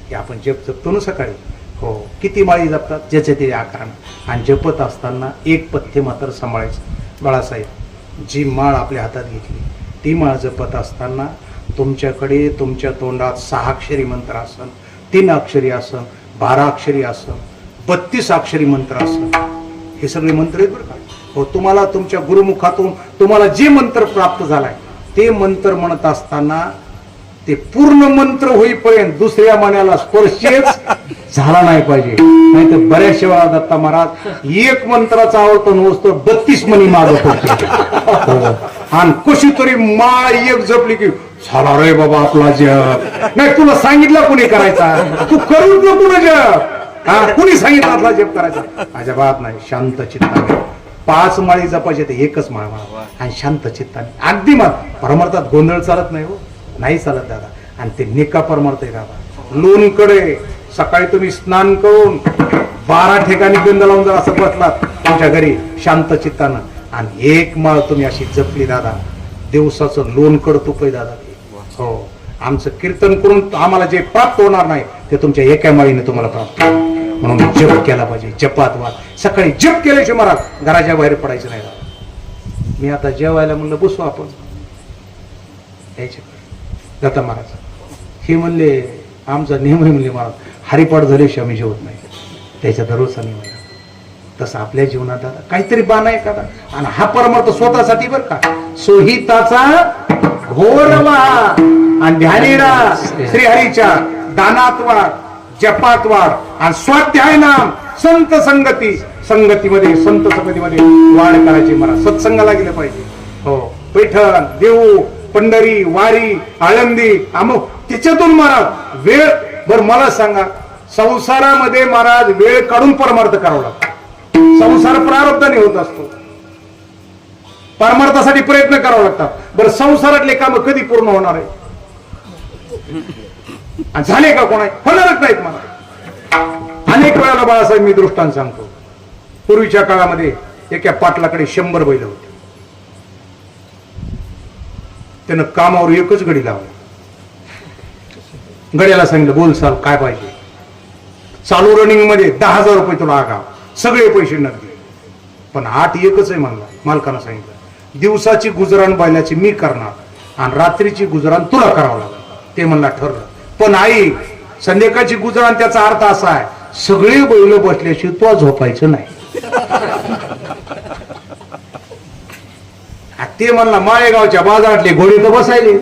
हे आपण जप जपतो ना सकाळी, हो किती माळी जपतात ज्याचे ते आकारानं. आणि जपत असताना एक पथ्य मात्र सांभाळायचं. बाळासाहेब जी माळ आपल्या हातात घेतली ती माळ जपत असताना तुमच्याकडे तुमच्या तोंडात 6 अक्षरी मंत्र असन, 3 अक्षरी असन, 12 अक्षरी असन, 32 अक्षरी मंत्र असन, हे सगळे मंत्र आहेत बरं का. हो तुम्हाला तुमच्या गुरुमुखातून तुम्हाला जे मंत्र प्राप्त झालाय ते मंत्र म्हणत असताना ते पूर्ण मंत्र होईपर्यंत दुसऱ्या मनाला स्पर्शच झाला नाही पाहिजे. नाही तर बऱ्याचशा वेळा दत्ता महाराज एक मंत्राचा आवडतो नसतो 32 मणी मागत होते. आणि कशी तरी माळ एक जपली की झाला रे बाबा आपला जप. नाही तुला सांगितलं कोणी करायचा, तू करूच नको ना जप. कुणी सांगितलं आपला जप करायचा? अजिबात नाही. शांत चित्ताने 5 माळी जपायचे ते एकच माळ म्हणा आणि शांत चित्ताने अगदी मग परमार्थात गोंधळ चालत नाही. हो नाही चालत दादा. आणि ते निका परमार्थ आहे दादा. लोणकडे सकाळी तुम्ही स्नान करून 12 ठिकाणी गंध लावून जर असं बसलात तुमच्या घरी शांत चित्तानं आणि एक माळ तुम्ही अशी जपली दादा, दिवसाचं लोणकड तुप आहे दादा. हो आमचं कीर्तन करून आम्हाला जे प्राप्त होणार नाही ते तुमच्या एका माळीने तुम्हाला प्राप्त. म्हणून जप केला पाहिजे. जपात वाद सकाळी जप केल्याशिवाय मला घराच्या बाहेर पडायचं नाही दादा. मी आता जेवायला म्हणलं बसू आपण दत्ता महाराज हे म्हणले आमचा नियम आहे म्हणले महाराज हरिपाठ झाल्याशिवाय आम्ही जेवत नाही. त्याच्या दररोजचा नियम आहे. तसं आपल्या जीवनात दादा काहीतरी बाण आहे का? आणि हा परमार्थ स्वतःसाठी बरं का. सोहिताचा घोरवा आणि ध्यानीरा श्रीहरीच्या दानात वाढ, जपात वाढ आणि स्वाध्याय नाम संत संगतीमध्ये संत संगतीमध्ये वाढ करायची. मला सत्संगाला गेलं पाहिजे. हो पैठण देऊ पंढरी वारी आळंदी अमुक त्याच्यातून महाराज वेळ बर मला सांगा संसारामध्ये महाराज वेळ काढून परमार्थ करावा लागतो. संसार प्रारब्धाने होत असतो, परमार्थासाठी प्रयत्न करावे लागतात. बरं संसारातले काम कधी पूर्ण होणार आहे? झाले का कोणा? होणारच नाहीत. मला अनेक वेळाला बाळासाहेब मी दृष्टांत सांगतो. पूर्वीच्या काळामध्ये एका पाटलाकडे 100 बैल होते. त्यानं कामावर एकच गडी लावला. गड्याला सांगितलं बोल साल काय पाहिजे. चालू रनिंग मध्ये 10,000 रुपये तुला आगाव, सगळे पैसे नगदी. पण 8 एकच आहे म्हणला. मालकानं सांगितलं दिवसाची गुजराण बैलाची मी करणार आणि रात्रीची गुजराण तुला करावं लागेल. ते म्हणला ठरलं. पण आई संध्याकाळची गुजराण त्याचा अर्थ असा आहे सगळे बैल बसल्याशिवाय तो झोपायचं नाही. ते म्हणला माळेगावच्या बाजारातले घोडे तर बसायले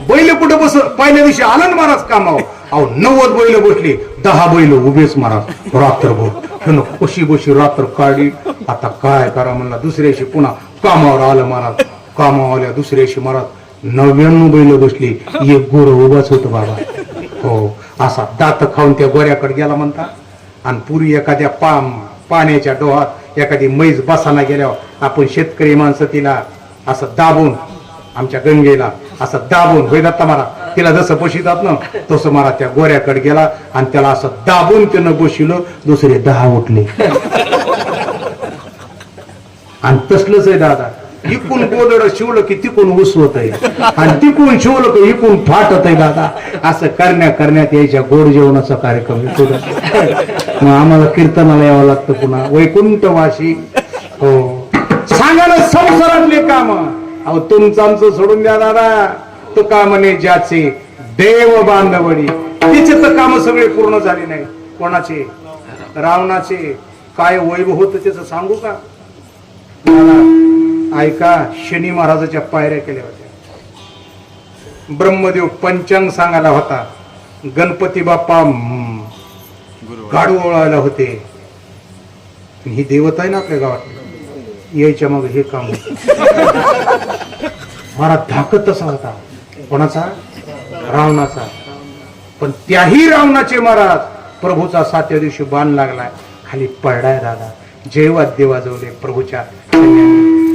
बैल कुठं बस पहिल्या दिवशी आलं ना महाराज कामावर. अहो 90 बैल बसली, 10 बैल उभेच महाराज रात्रभर. कशी बशी रात्र काढली. आता काय करा म्हणला. दुसऱ्याशी पुन्हा कामावर आलं महाराज. कामावर आल्या दुसऱ्याशी महाराज 99 बैल बसली, एक गोर उभाच होत बाबा. हो, असा दात खाऊन त्या गोऱ्याकडे गेला म्हणता. आणि पुरी एखाद्या पाण्याच्या डोहात एखादी मैस बसाना गेल्यावर आपण शेतकरी माणसं तिला असं दाबून, आमच्या गंगेला असं दाबून होय दत्ता मारा तिला जसं बशितात ना तसं मारा त्या गोऱ्याकडे गेला आणि त्याला असं दाबून त्यानं बशिलं. दुसरे 10 उठले. आणि तसलंच आहे दादा. इकून गोदड शिवलं की तिकून उसवत आहे आणि तिकून शिवलं की इकून फाटत आहे दादा. असं करण्यात यायच्या गोड जेवणाचा कार्यक्रम येतो. मग आम्हाला कीर्तनाला यावं लागतं पुन्हा वैकुंठ वाशी. हो, सांगा ना संसारातले काम. अहो तुमचं आमचं सोडून द्या दादा. तो का म्हणे ज्याचे देव बांधवडी, तिचे तर काम सगळे पूर्ण झाले नाही. कोणाचे? रावणाचे. काय वैभव होतं त्याचं सांगू का दादा? ऐका, शनी महाराजाच्या पायऱ्या केल्या होत्या. ब्रह्मदेव पंचांग सांगायला होता. गणपती बाप्पा गाडू ओळायला होते. ही देवता आहे ना आपल्या गावात. यायच्या मग हे काम महाराज धाकत तसा होता. कोणाचा? रावणाचा. पण त्याही रावणाचे महाराज प्रभूचा 7व्या दिवशी बाण लागलाय, खाली पडलाय दादा. जेवात वाजवले प्रभूच्या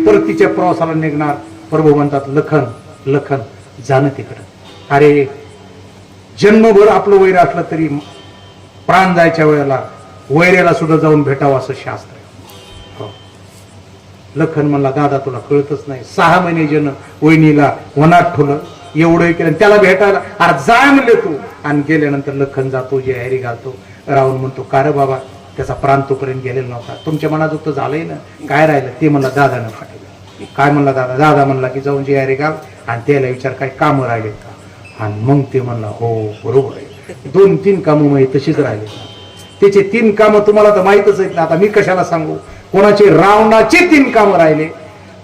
तर तिच्या प्रवासाला निघणार. प्रभू म्हणतात लखन लखन जाणं तिकडं. अरे जन्मभर आपलं वैर असलं तरी प्राण जायच्या वेळेला वैऱ्याला सुद्धा जाऊन भेटावं असं शास्त्र आहे. लखन म्हणला दादा तुला कळतच नाही. 6 महिने जन वहिनीला वनात ठेवलं, एवढं केलं त्याला भेटायला. अरे जाय म्हणले तू. आणि गेल्यानंतर लखन जातो, जे हॅरी घालतो. रावण म्हणतो का रे बाबा, त्याचा प्राण तोपर्यंत गेलेला नव्हता. तुमच्या मनात तर झालंय ना, काय राहिलं ते म्हणला दादानं पाठवलं. काय म्हणला दादा? दादा म्हणला की जाऊन जे हॅरी घाल आणि त्याला विचार काय कामं राहिलेत का. आणि मग ते म्हणला हो बरोबर आहे, 2-3 कामं मग तशीच राहिले. त्याचे 3 कामं तुम्हाला तर माहितच आहेत ना. आता मी कशाला सांगू. कोणाचे? रावणाचे 3 कामं राहिले.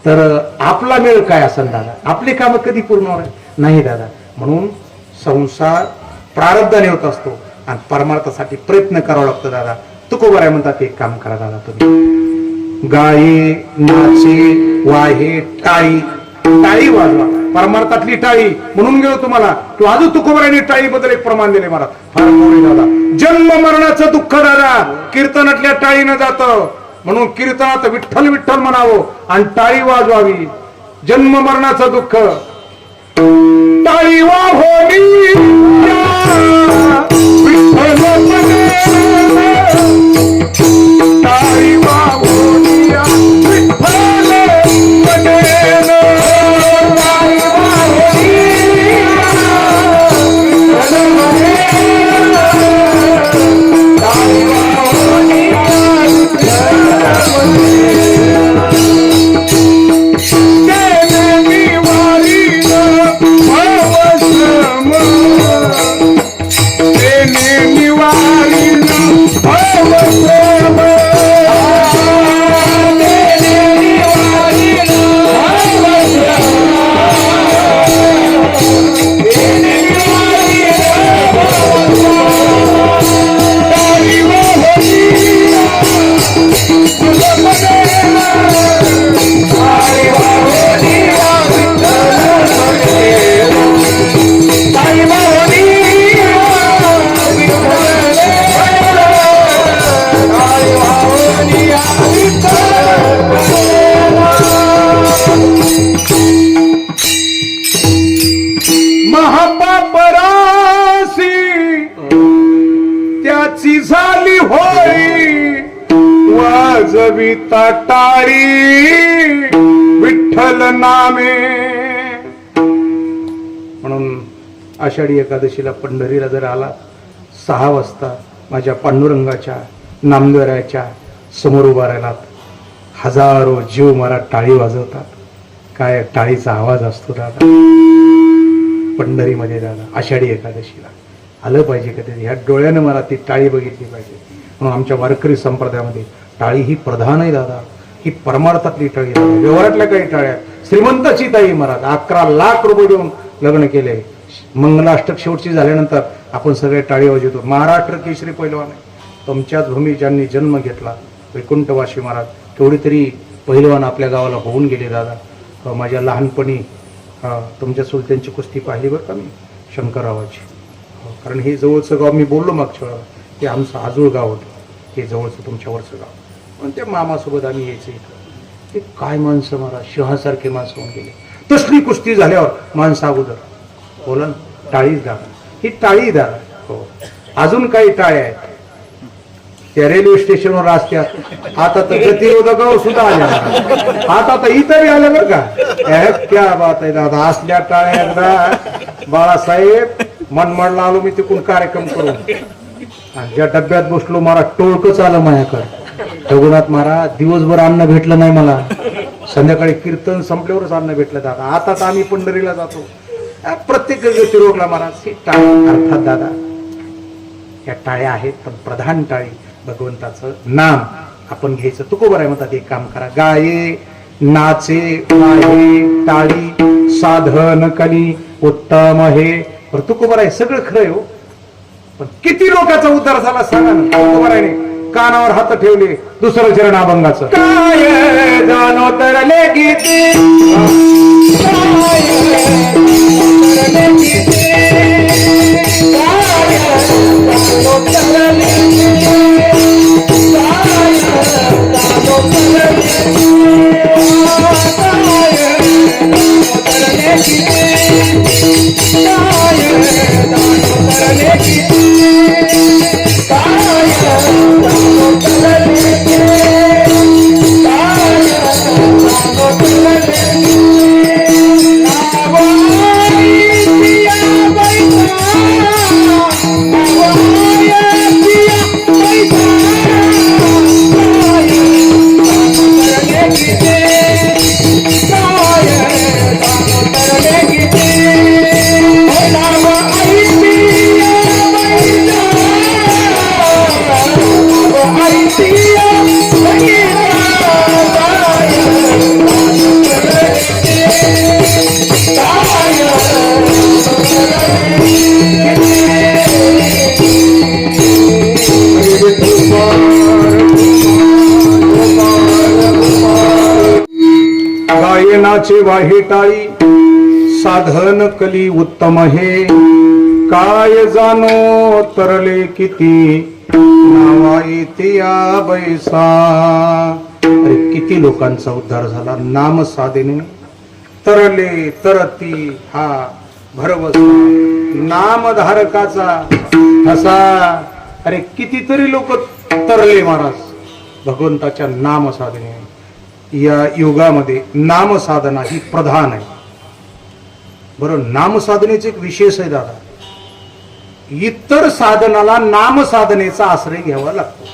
तर आपला मेळ काय असेल दादा? आपले कामं कधी पूर्ण होणार नाही दादा. म्हणून संसार प्रारब्धाने होत असतो आणि परमार्थासाठी प्रयत्न करावा लागतो दादा. तुकोबाराय म्हणतात एक काम करा दादा तुम्ही. गाये नाचे वाहे टाळी. टाळी वाजवा, परमार्थातली टाळी. म्हणून गेलो तुम्हाला तू अजून तुकोबारायने टाळी बद्दल एक प्रमाण दिले मला. फार मोठे दादा. जन्म मरणाचं दुःख दादा कीर्तनातल्या टाळीनं जातं. म्हणून कीर्तनात विठ्ठल विठ्ठल म्हणावं आणि टाळी वाजवावी. जन्म मरणाचं दुःख टाळी वाजवावी. टाळी वाजवावी. त्याची झाली होळी वाजविता टाळी विठ्ठल नामे. म्हणून आषाढी एकादशीला पंढरीला जर आला 6 वाजता माझ्या पांडुरंगाच्या नामदेवरायाच्या समोर उभा राहिलात. हजारो जीव मला टाळी वाजवतात. काय टाळीचा आवाज असतो दादा पंढरीमध्ये दादा. आषाढी एकादशीला आलं पाहिजे कधी. ह्या डोळ्यानं मला ती टाळी बघितली पाहिजे. म्हणून आमच्या वारकरी संप्रदायामध्ये टाळी ही प्रधान आहे दादा. ही परमार्थातली टाळी आहे. व्यवहारातल्या काही टाळ्या. श्रीमंताची ताई महाराज 11 लाख रुपये देऊन लग्न केले. मंगलाष्टक शेवटची झाल्यानंतर आपण सगळे टाळी वाजवतो. महाराष्ट्र केसरी पैलवान आहे, तुमच्याच भूमी ज्यांनी जन्म घेतला, वैकुंठवासी महाराज. केवढी तरी पैलवान आपल्या गावाला होऊन गेले दादा. माझ्या लहानपणी तुमच्या सुलत्यांची कुस्ती पाहिली बरं का मी, शंकररावाची. कारण हे जवळचं गाव, मी बोललो मागच्या वेळा, ते आमचं आजूळ गाव होतं, हे जवळचं तुमच्यावरचं गाव. पण त्या मामासोबत आम्ही यायचं इथं. ते काय माणसं महाराज, शहासारखे माणसं होऊन गेले. तसली कुस्ती झाल्यावर माणसं अगोदर बोला ना, टाळीच दादा, ही टाळी दादा. हो, अजून काही टाळ्या आहेत त्या रेल्वे स्टेशनवर असत्यात. आता तर गतिरोधक सुद्धा आल्या, आता तर इथं आलं बरं का. क्या बात आहे दादा, असल्या टाळ्या एकदा बाळासाहेब मनमाडला आलो मी तिकडून कार्यक्रम करून, आणि ज्या डब्यात बसलो महाराज टोळकच आलं माझ्याकडे. रघुनाथ महाराज दिवसभर अन्न भेटलं नाही मला, संध्याकाळी कीर्तन संपल्यावरच अन्न भेटलं दादा. आता तर आम्ही पंढरीला जातो, प्रत्येक गतिरोधकला महाराज. ही टाळी अर्थात दादा, या टाळ्या आहेत, पण प्रधान टाळी भगवंताचं नाम आपण घ्यायचं. तुकोबर आहे म्हणतात, एक काम करा, गाये नाचे वाहे टाळी साधन कली उत्तम हे. पण तुकोबर आहे, सगळं खरं आहे हो, पण किती लोकांचा उद्धार झाला सांगा ना. तुकोबर आहे, कानावर हात ठेवले, दुसरं चरण अभंगाचं. काय जाणो तरले किती, गायनाचे वाहे टाळी साधन कली उत्तम हे. काय जाणो तरले किती नावा येते या बैसा. अरे किती लोकांचा उद्धार झाला नाम साधने. तरले तरती हा भरवसा नामधारकाचा ठसा. अरे कितीतरी लोक तरले महाराज भगवंताच्या नाम साधने. या युगामध्ये नाम साधना ही प्रधान आहे. बरं, नाम साधनेचे एक विशेष आहे दादा. इतर साधनाला नाम साधनेचा आश्रय घ्यावा लागतो,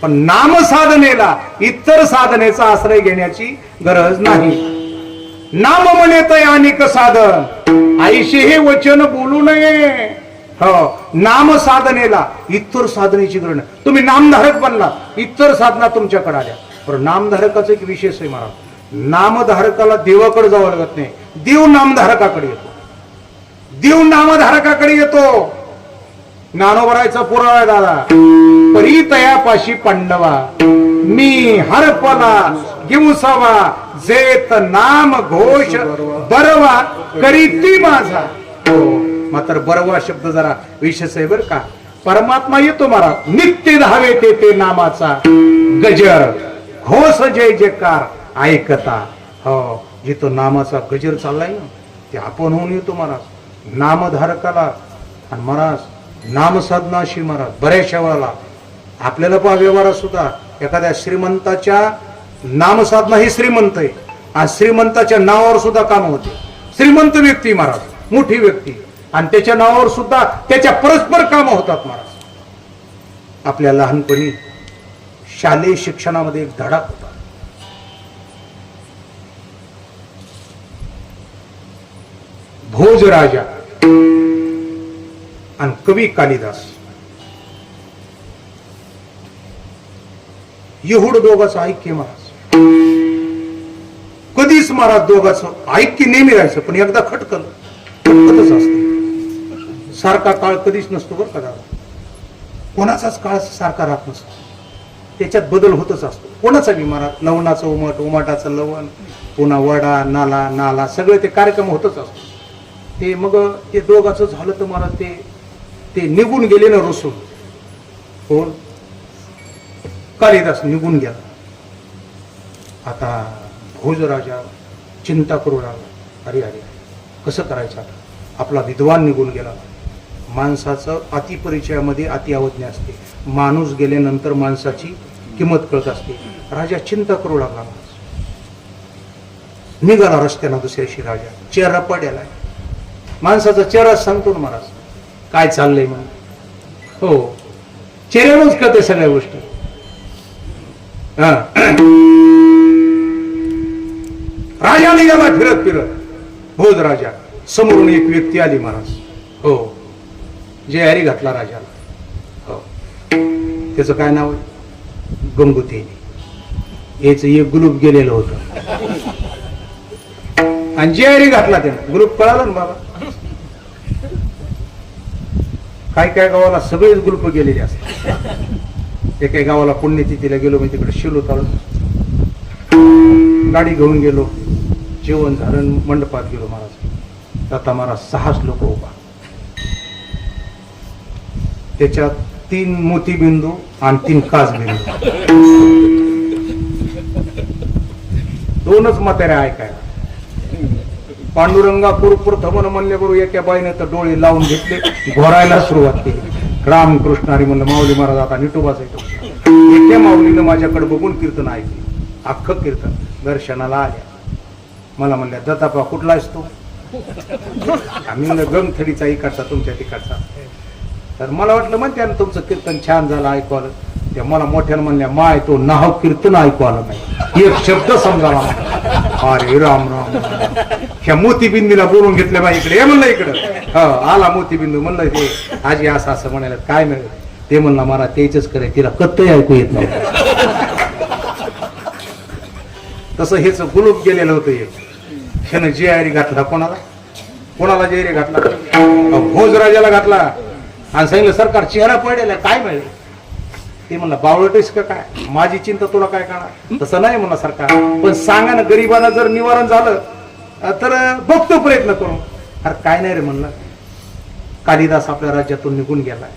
पण नाम साधनेला इतर साधनेचा आश्रय घेण्याची गरज नाही. नाम म्हणेत अनेक साधन आईशी हे वचन बोलू नये. हो, नाम साधनेला इतर साधनेची गरज नाही. तुम्ही नामधारक बनला, इतर साधना तुमच्याकडे आल्या. पण नामधारकाचा एक विशेष आहे महाराज. नामधारकाला देवाकडे जावं लागत नाही, देव नामधारकाकडे येतो. देव नामधारकाकडे येतो. ज्ञानोबरायचा पुरावा आहे दादा. परी तयापाशी पांडवा मी हरपला गिवसावा जेत नाम घोष बरवा करीती माझा. हो, मात्र बरवा शब्द जरा विशेष आहे बर का. परमात्मा येतो महाराज, नित्य धावे ते नामाचा गजर घोष जय जयकार ऐकता. हो, जिथं नामाचा गजर चाललाय ना, ते आपण होऊन येतो महाराज नामधारकाला. आणि महाराज नाम साधना अशी महाराज बऱ्याचशा वेळेला आपल्याला पहा व्यवहारात सुद्धा एखाद्या श्रीमंताच्या नामसाधना ही श्रीमंत आहे, आणि श्रीमंताच्या नावावर सुद्धा काम होते. श्रीमंत व्यक्ती महाराज, मोठी व्यक्ती, आणि त्याच्या नावावर सुद्धा त्याच्या परस्पर काम होतात महाराज. आपल्या लहानपणी शालेय शिक्षणामध्ये एक धडा होता. भोजराजा आणि कवी कालिदास एवढं दोघांचं ऐक्य महाराज. कधीच महाराज दोघांचं ऐक्य नेहमी राहायचं, पण एकदा खटकतच असते. सारखा काळ कधीच नसतो बरं का दादा. कोणाचाच काळ सारखा राहत नसतो, त्याच्यात बदल होतच असतो. कोणाचा बी महाराज, लवणाचं उमट, उमटाचं लवण, पुन्हा वडा, नाला, नाला, सगळे ते कार्यक्रम होतच असतो. ते मग ते दोघाचं झालं तर महाराज ते निघून गेले ना रसून. कोण? कालिदास निघून गेला. आता भोजराजा चिंता करू लागला, अरे अरे कसं करायचं आता, आपला विद्वान निघून गेला. माणसाचं अतिपरिचयामध्ये अति अवज्ञा असते, माणूस गेल्यानंतर माणसाची किंमत कळत असते. राजा चिंता करू लागला. निघाला रस्त्यानं दुसऱ्याशी राजा, चेहरा पडेलाय. माणसाचा चेहरा सांगतो ना महाराज काय चाललंय म्हणून. हो, चेहऱ्यावरच कळते सगळ्या गोष्टी. राजा निघाला फिरत फिरत. भोज राजा समोरून एक व्यक्ती आली महाराज. हो, जयहरी घातला राजाला. हो, त्याचं काय नाव आहे? गंगूतेनी. याच एक गुलूप गेलेलं होतं आणि जयहरी घातला त्यानं. गुलूप कळालं ना बाबा. काय काय गावाला सगळेच गुलप गेलेले असतात. एका गावाला पुण्यतिथीला गेलो मी, तिकडे शिलो चालून गाडी घेऊन गेलो. जेवण झालं, मंडपात गेलो महाराज. आता महाराज 6 लोक उभा, त्याच्यात 3 मोतीबिंदू आणि 3 काजबिंदू. 2च म्हाताऱ्या ऐकायला. पांडुरंगा प्रथमन म्हणले बरोबर एका बाईने तर डोळे लावून घेतले, घोरायला सुरुवात केली. रामकृष्ण हरी म्हणलं, माऊली महाराज आता निटोबाच येतो. एका माऊलीनं माझ्याकडे बघून कीर्तन ऐकले, अख्खं कीर्तन. दर्शनाला आल्या. मला म्हणल्या, दत्तापा कुठला आहेस तू? आम्ही म्हणलं गंगथडीचा इकडचा, तुमच्या तिकडचा. तर मला वाटलं म्हणते तुमचं कीर्तन छान झालं ऐकू आलं. त्या मला मोठ्यानं म्हणल्या, माय तो नाव कीर्तन ऐकू आलं नाही, एक शब्द समजावा. अरे राम राम. ह्या मोतीबिंदूला बोलून घेतल्या बा इकडे. हे म्हणलं इकडं. हो, आला मोतीबिंदू. म्हणलं ते आजी असं असं म्हणायला काय मिळेल. ते म्हणलं मला तेच करे, तिला कत्तही ऐकू येत नाही. तसं हेच गुलूप गेलेलं होतं. एक ह्यानं जयहरी घातला. कोणाला जयहरी घातला? भोजराजाला घातला. आणि सांगितलं सरकार चेहरा पडेल काय मिळेल. ते म्हणलं बावळटेस का काय, माझी चिंता तुला काय करणार. तसं नाही म्हणलं सरकार, पण सांगा ना गरिबांना जर निवारण झालं तर बघतो प्रयत्न करू. अरे काय नाही रे म्हणलं, कालिदास आपल्या राज्यातून निघून गेलाय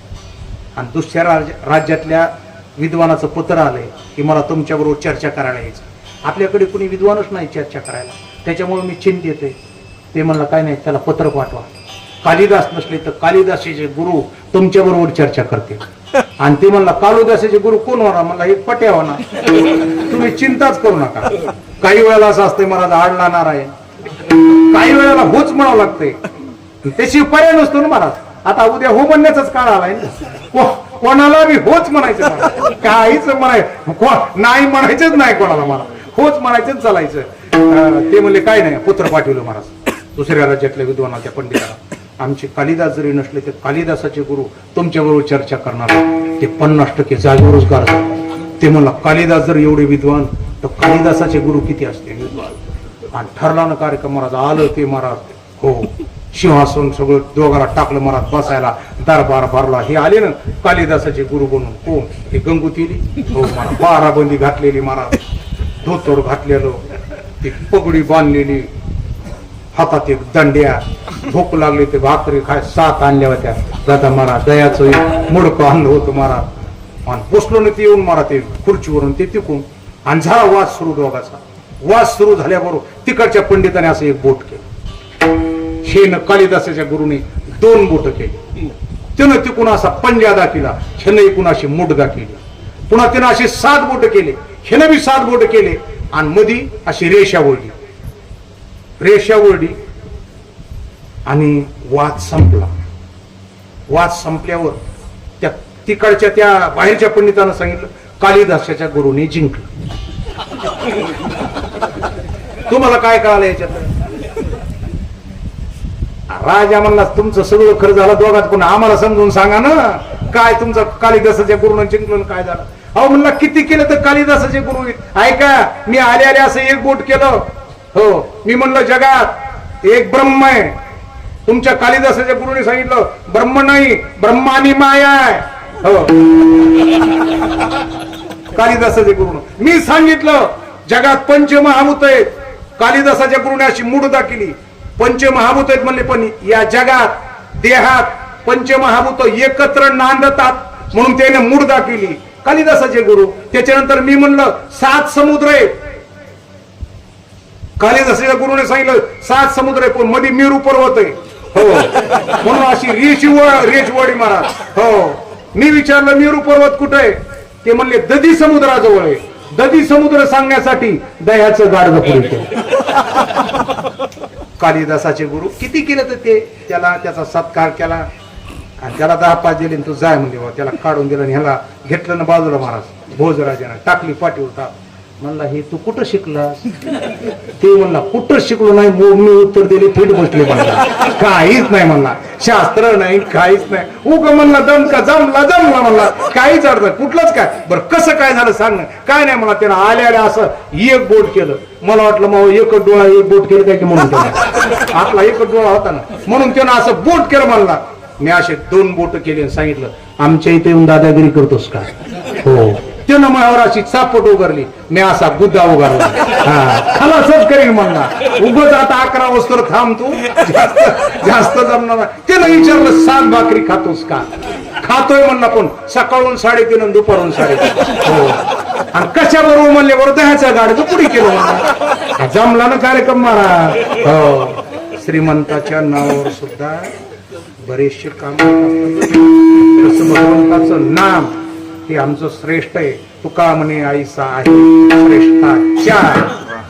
आणि दुसऱ्या राज्यातल्या विद्वानाचं पत्र आलंय की मला तुमच्या बरोबर चर्चा करायला यायचं. आपल्याकडे कुणी विद्वानच नाही चर्चा करायला, त्याच्यामुळे मी चिंतेत आहे. ते म्हणलं काय नाही, त्याला पत्र पाठवा. कालिदास नसले तर कालिदासाचे गुरु तुमच्या बरोबर चर्चा करते. आणि ते म्हणला कालिदासाचे गुरु कोण होणार? म्हणला एक पट्या होणार. तुम्ही चिंताच करू नका. काही वेळेला असं असतंय महाराज, आडला नारायण. काही वेळेला होच म्हणावं लागतंय, त्याची पर्याय नसतो ना महाराज. आता उद्या हो म्हणण्याचाच काळ आलाय ना. कोणाला बी होच म्हणायचं, काहीच नाही म्हणायचंच नाही कोणाला. मला होच म्हणायचंच चालायचं. ते म्हणले काय नाही, पुत्र पाठवलं महाराज दुसऱ्या राज्यातल्या विद्वानाच्या पंडिताला. आमचे कालिदास जरी नसले तर कालिदासाचे गुरु तुमच्या बरोबर चर्चा करणार. ते 50% जागेवरच गारतात. ते म्हणला कालिदास जर एवढे विद्वान तर कालिदासाचे गुरु किती असते विद्वान. आणि ठरला ना कार्यक्रम महाराज. आलं ते महाराज. हो, सिंहासन सगळं दोघाला टाकलं महाराज बसायला. दरबार भरला. हे आले ना कालिदासाचे गुरु बनून. कोण? हे गंगूतेली. हो महाराज, 12 बंदी घातलेली महाराज, धोतर घातलेलं, ती पगडी बांधलेली, हातात एक दंड्या, भूक लागली ते भाकरी खाय 7 आणल्या होत्या. दादा महाराज दयाचं मुडकं आणलं होतं महाराज. आणि बसलो ना ते येऊन महाराज ते खुर्चीवरून ते तिकून. आणि झाला वाद सुरू दोघाचा. वाद सुरू झाल्याबरोबर तिकडच्या पंडिताने असं एक बोट केलं. शेन कालिदासाच्या गुरुने 2 बोट केली. त्यानं तिकून असा पंजा दाखिला, ह्यानं इकून अशी मुठ दाखिली. पुन्हा त्यानं असे 7 बोट केले, ह्यानं बी 7 बोट केले. आणि मधी अशी रेषा ओढली. रेषा ओढली आणि वाद संपला. वाद संपल्यावर त्या तिकडच्या त्या बाहेरच्या पंडितांना सांगितलं कालिदासाच्या गुरुने जिंकलं. तुम्हाला काय कळालं याच्यात? राजा म्हणला तुमचं सगळं खरं झालं दोघात, पण आम्हाला समजून सांगा ना काय तुमचं कालिदासाच्या गुरुने जिंकलं काय झालं. अहो म्हणला किती केलं तर कालिदासाचे गुरु. ऐका, मी आले आले असं एक बोट केलं. हो, मी म्हणलं जगात एक ब्रह्म आहे तुमच्या कालिदासाच्या गुरुने सांगितलं ब्रह्म नाही ब्रह्मानी माया आहे. हो कालिदासाच्या गुरुनं. मी सांगितलं जगात पंचमहाभूत आहेत. कालिदासाच्या गुरुने अशी मूढता केली. पंचमहाभूत आहेत म्हणले, पण या जगात देहात पंचमहाभूत एकत्र नांदतात म्हणून त्याने मूढता केली कालिदासाचे गुरु. त्याच्यानंतर मी म्हणलं 7 समुद्र आहेत. कालिदासाच्या गुरुने सांगितलं 7 समुद्र आहे, पण मध्ये मेरू पर्वत आहे. हो म्हणून अशी रेचवडी महाराज. हो मी विचारलं मेरू पर्वत कुठे आहे? ते म्हणले दधी समुद्राजवळ आहे. दधी समुद्र सांगण्यासाठी दह्याचं गाडगं पुरवतो. कालिदासाचे गुरु किती केलं तर ते त्याला त्याचा सत्कार केला आणि त्याला 10-5 दिले. तू जाय म्हणजे बाबा, त्याला काढून दिलं आणि ह्याला घेतलं ना बाजूला महाराज. भोजराजानं टाकली पाठीवर ताप. म्हणला हे तू कुठं शिकलास? ते म्हणला कुठं शिकलो नाही. मी उत्तर दिले फिट बसले. म्हणला काहीच नाही. म्हणला शास्त्र नाही काहीच नाही. उग म्हणला दमका जमला म्हणला काहीच अर्थ कुठलंच काय. बरं कसं काय झालं सांग. काय नाही मला त्यानं आल्या असं एक बोट केलं. मला वाटलं मग एकच डोळा एक बोट केलं काय की म्हणून त्यानं आपला एकच डोळा होता ना म्हणून त्यानं असं बोट केलं. म्हणला मी असे 2 बोट केले आणि सांगितलं आमच्या इथे येऊन दादागिरी करतोस का? हो त्यानं माझ्यावर अशी चापट उगारली. मी असा गुद्दा उगारला. खलासच करीन म्हणला. उगच आता 11 वाजता थांब तू जास्त जमणार. त्यानं विचारलं 7 भाकरी खातोस का? खातोय म्हणला, पण सकाळून 3:30 आणि दुपारून 3:30. हो आणि कशाबरोबर म्हणले बरोबर दह्याचा गाडगं पुढे केलं म्हणला. जमला ना कार्यक्रम मारा. हो श्रीमंताच्या नावावर सुद्धा बरेचसे काम तसं भगवंताचं नाम हे आमचं श्रेष्ठ आहे. तुका म्हणे आईसा आहे श्रेष्ठाच्या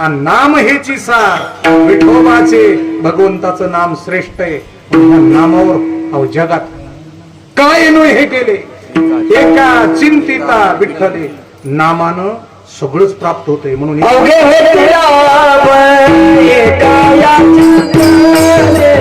आणि नाम हेची सार. विठोबाचे भगवंताचं नाम श्रेष्ठ आहे. ह्या नामावर जगात काय नो हे केले एका चिंतिता विठ्ठले नामानं सगळंच प्राप्त होतंय. म्हणून अवघे होते राम एका या चिंतने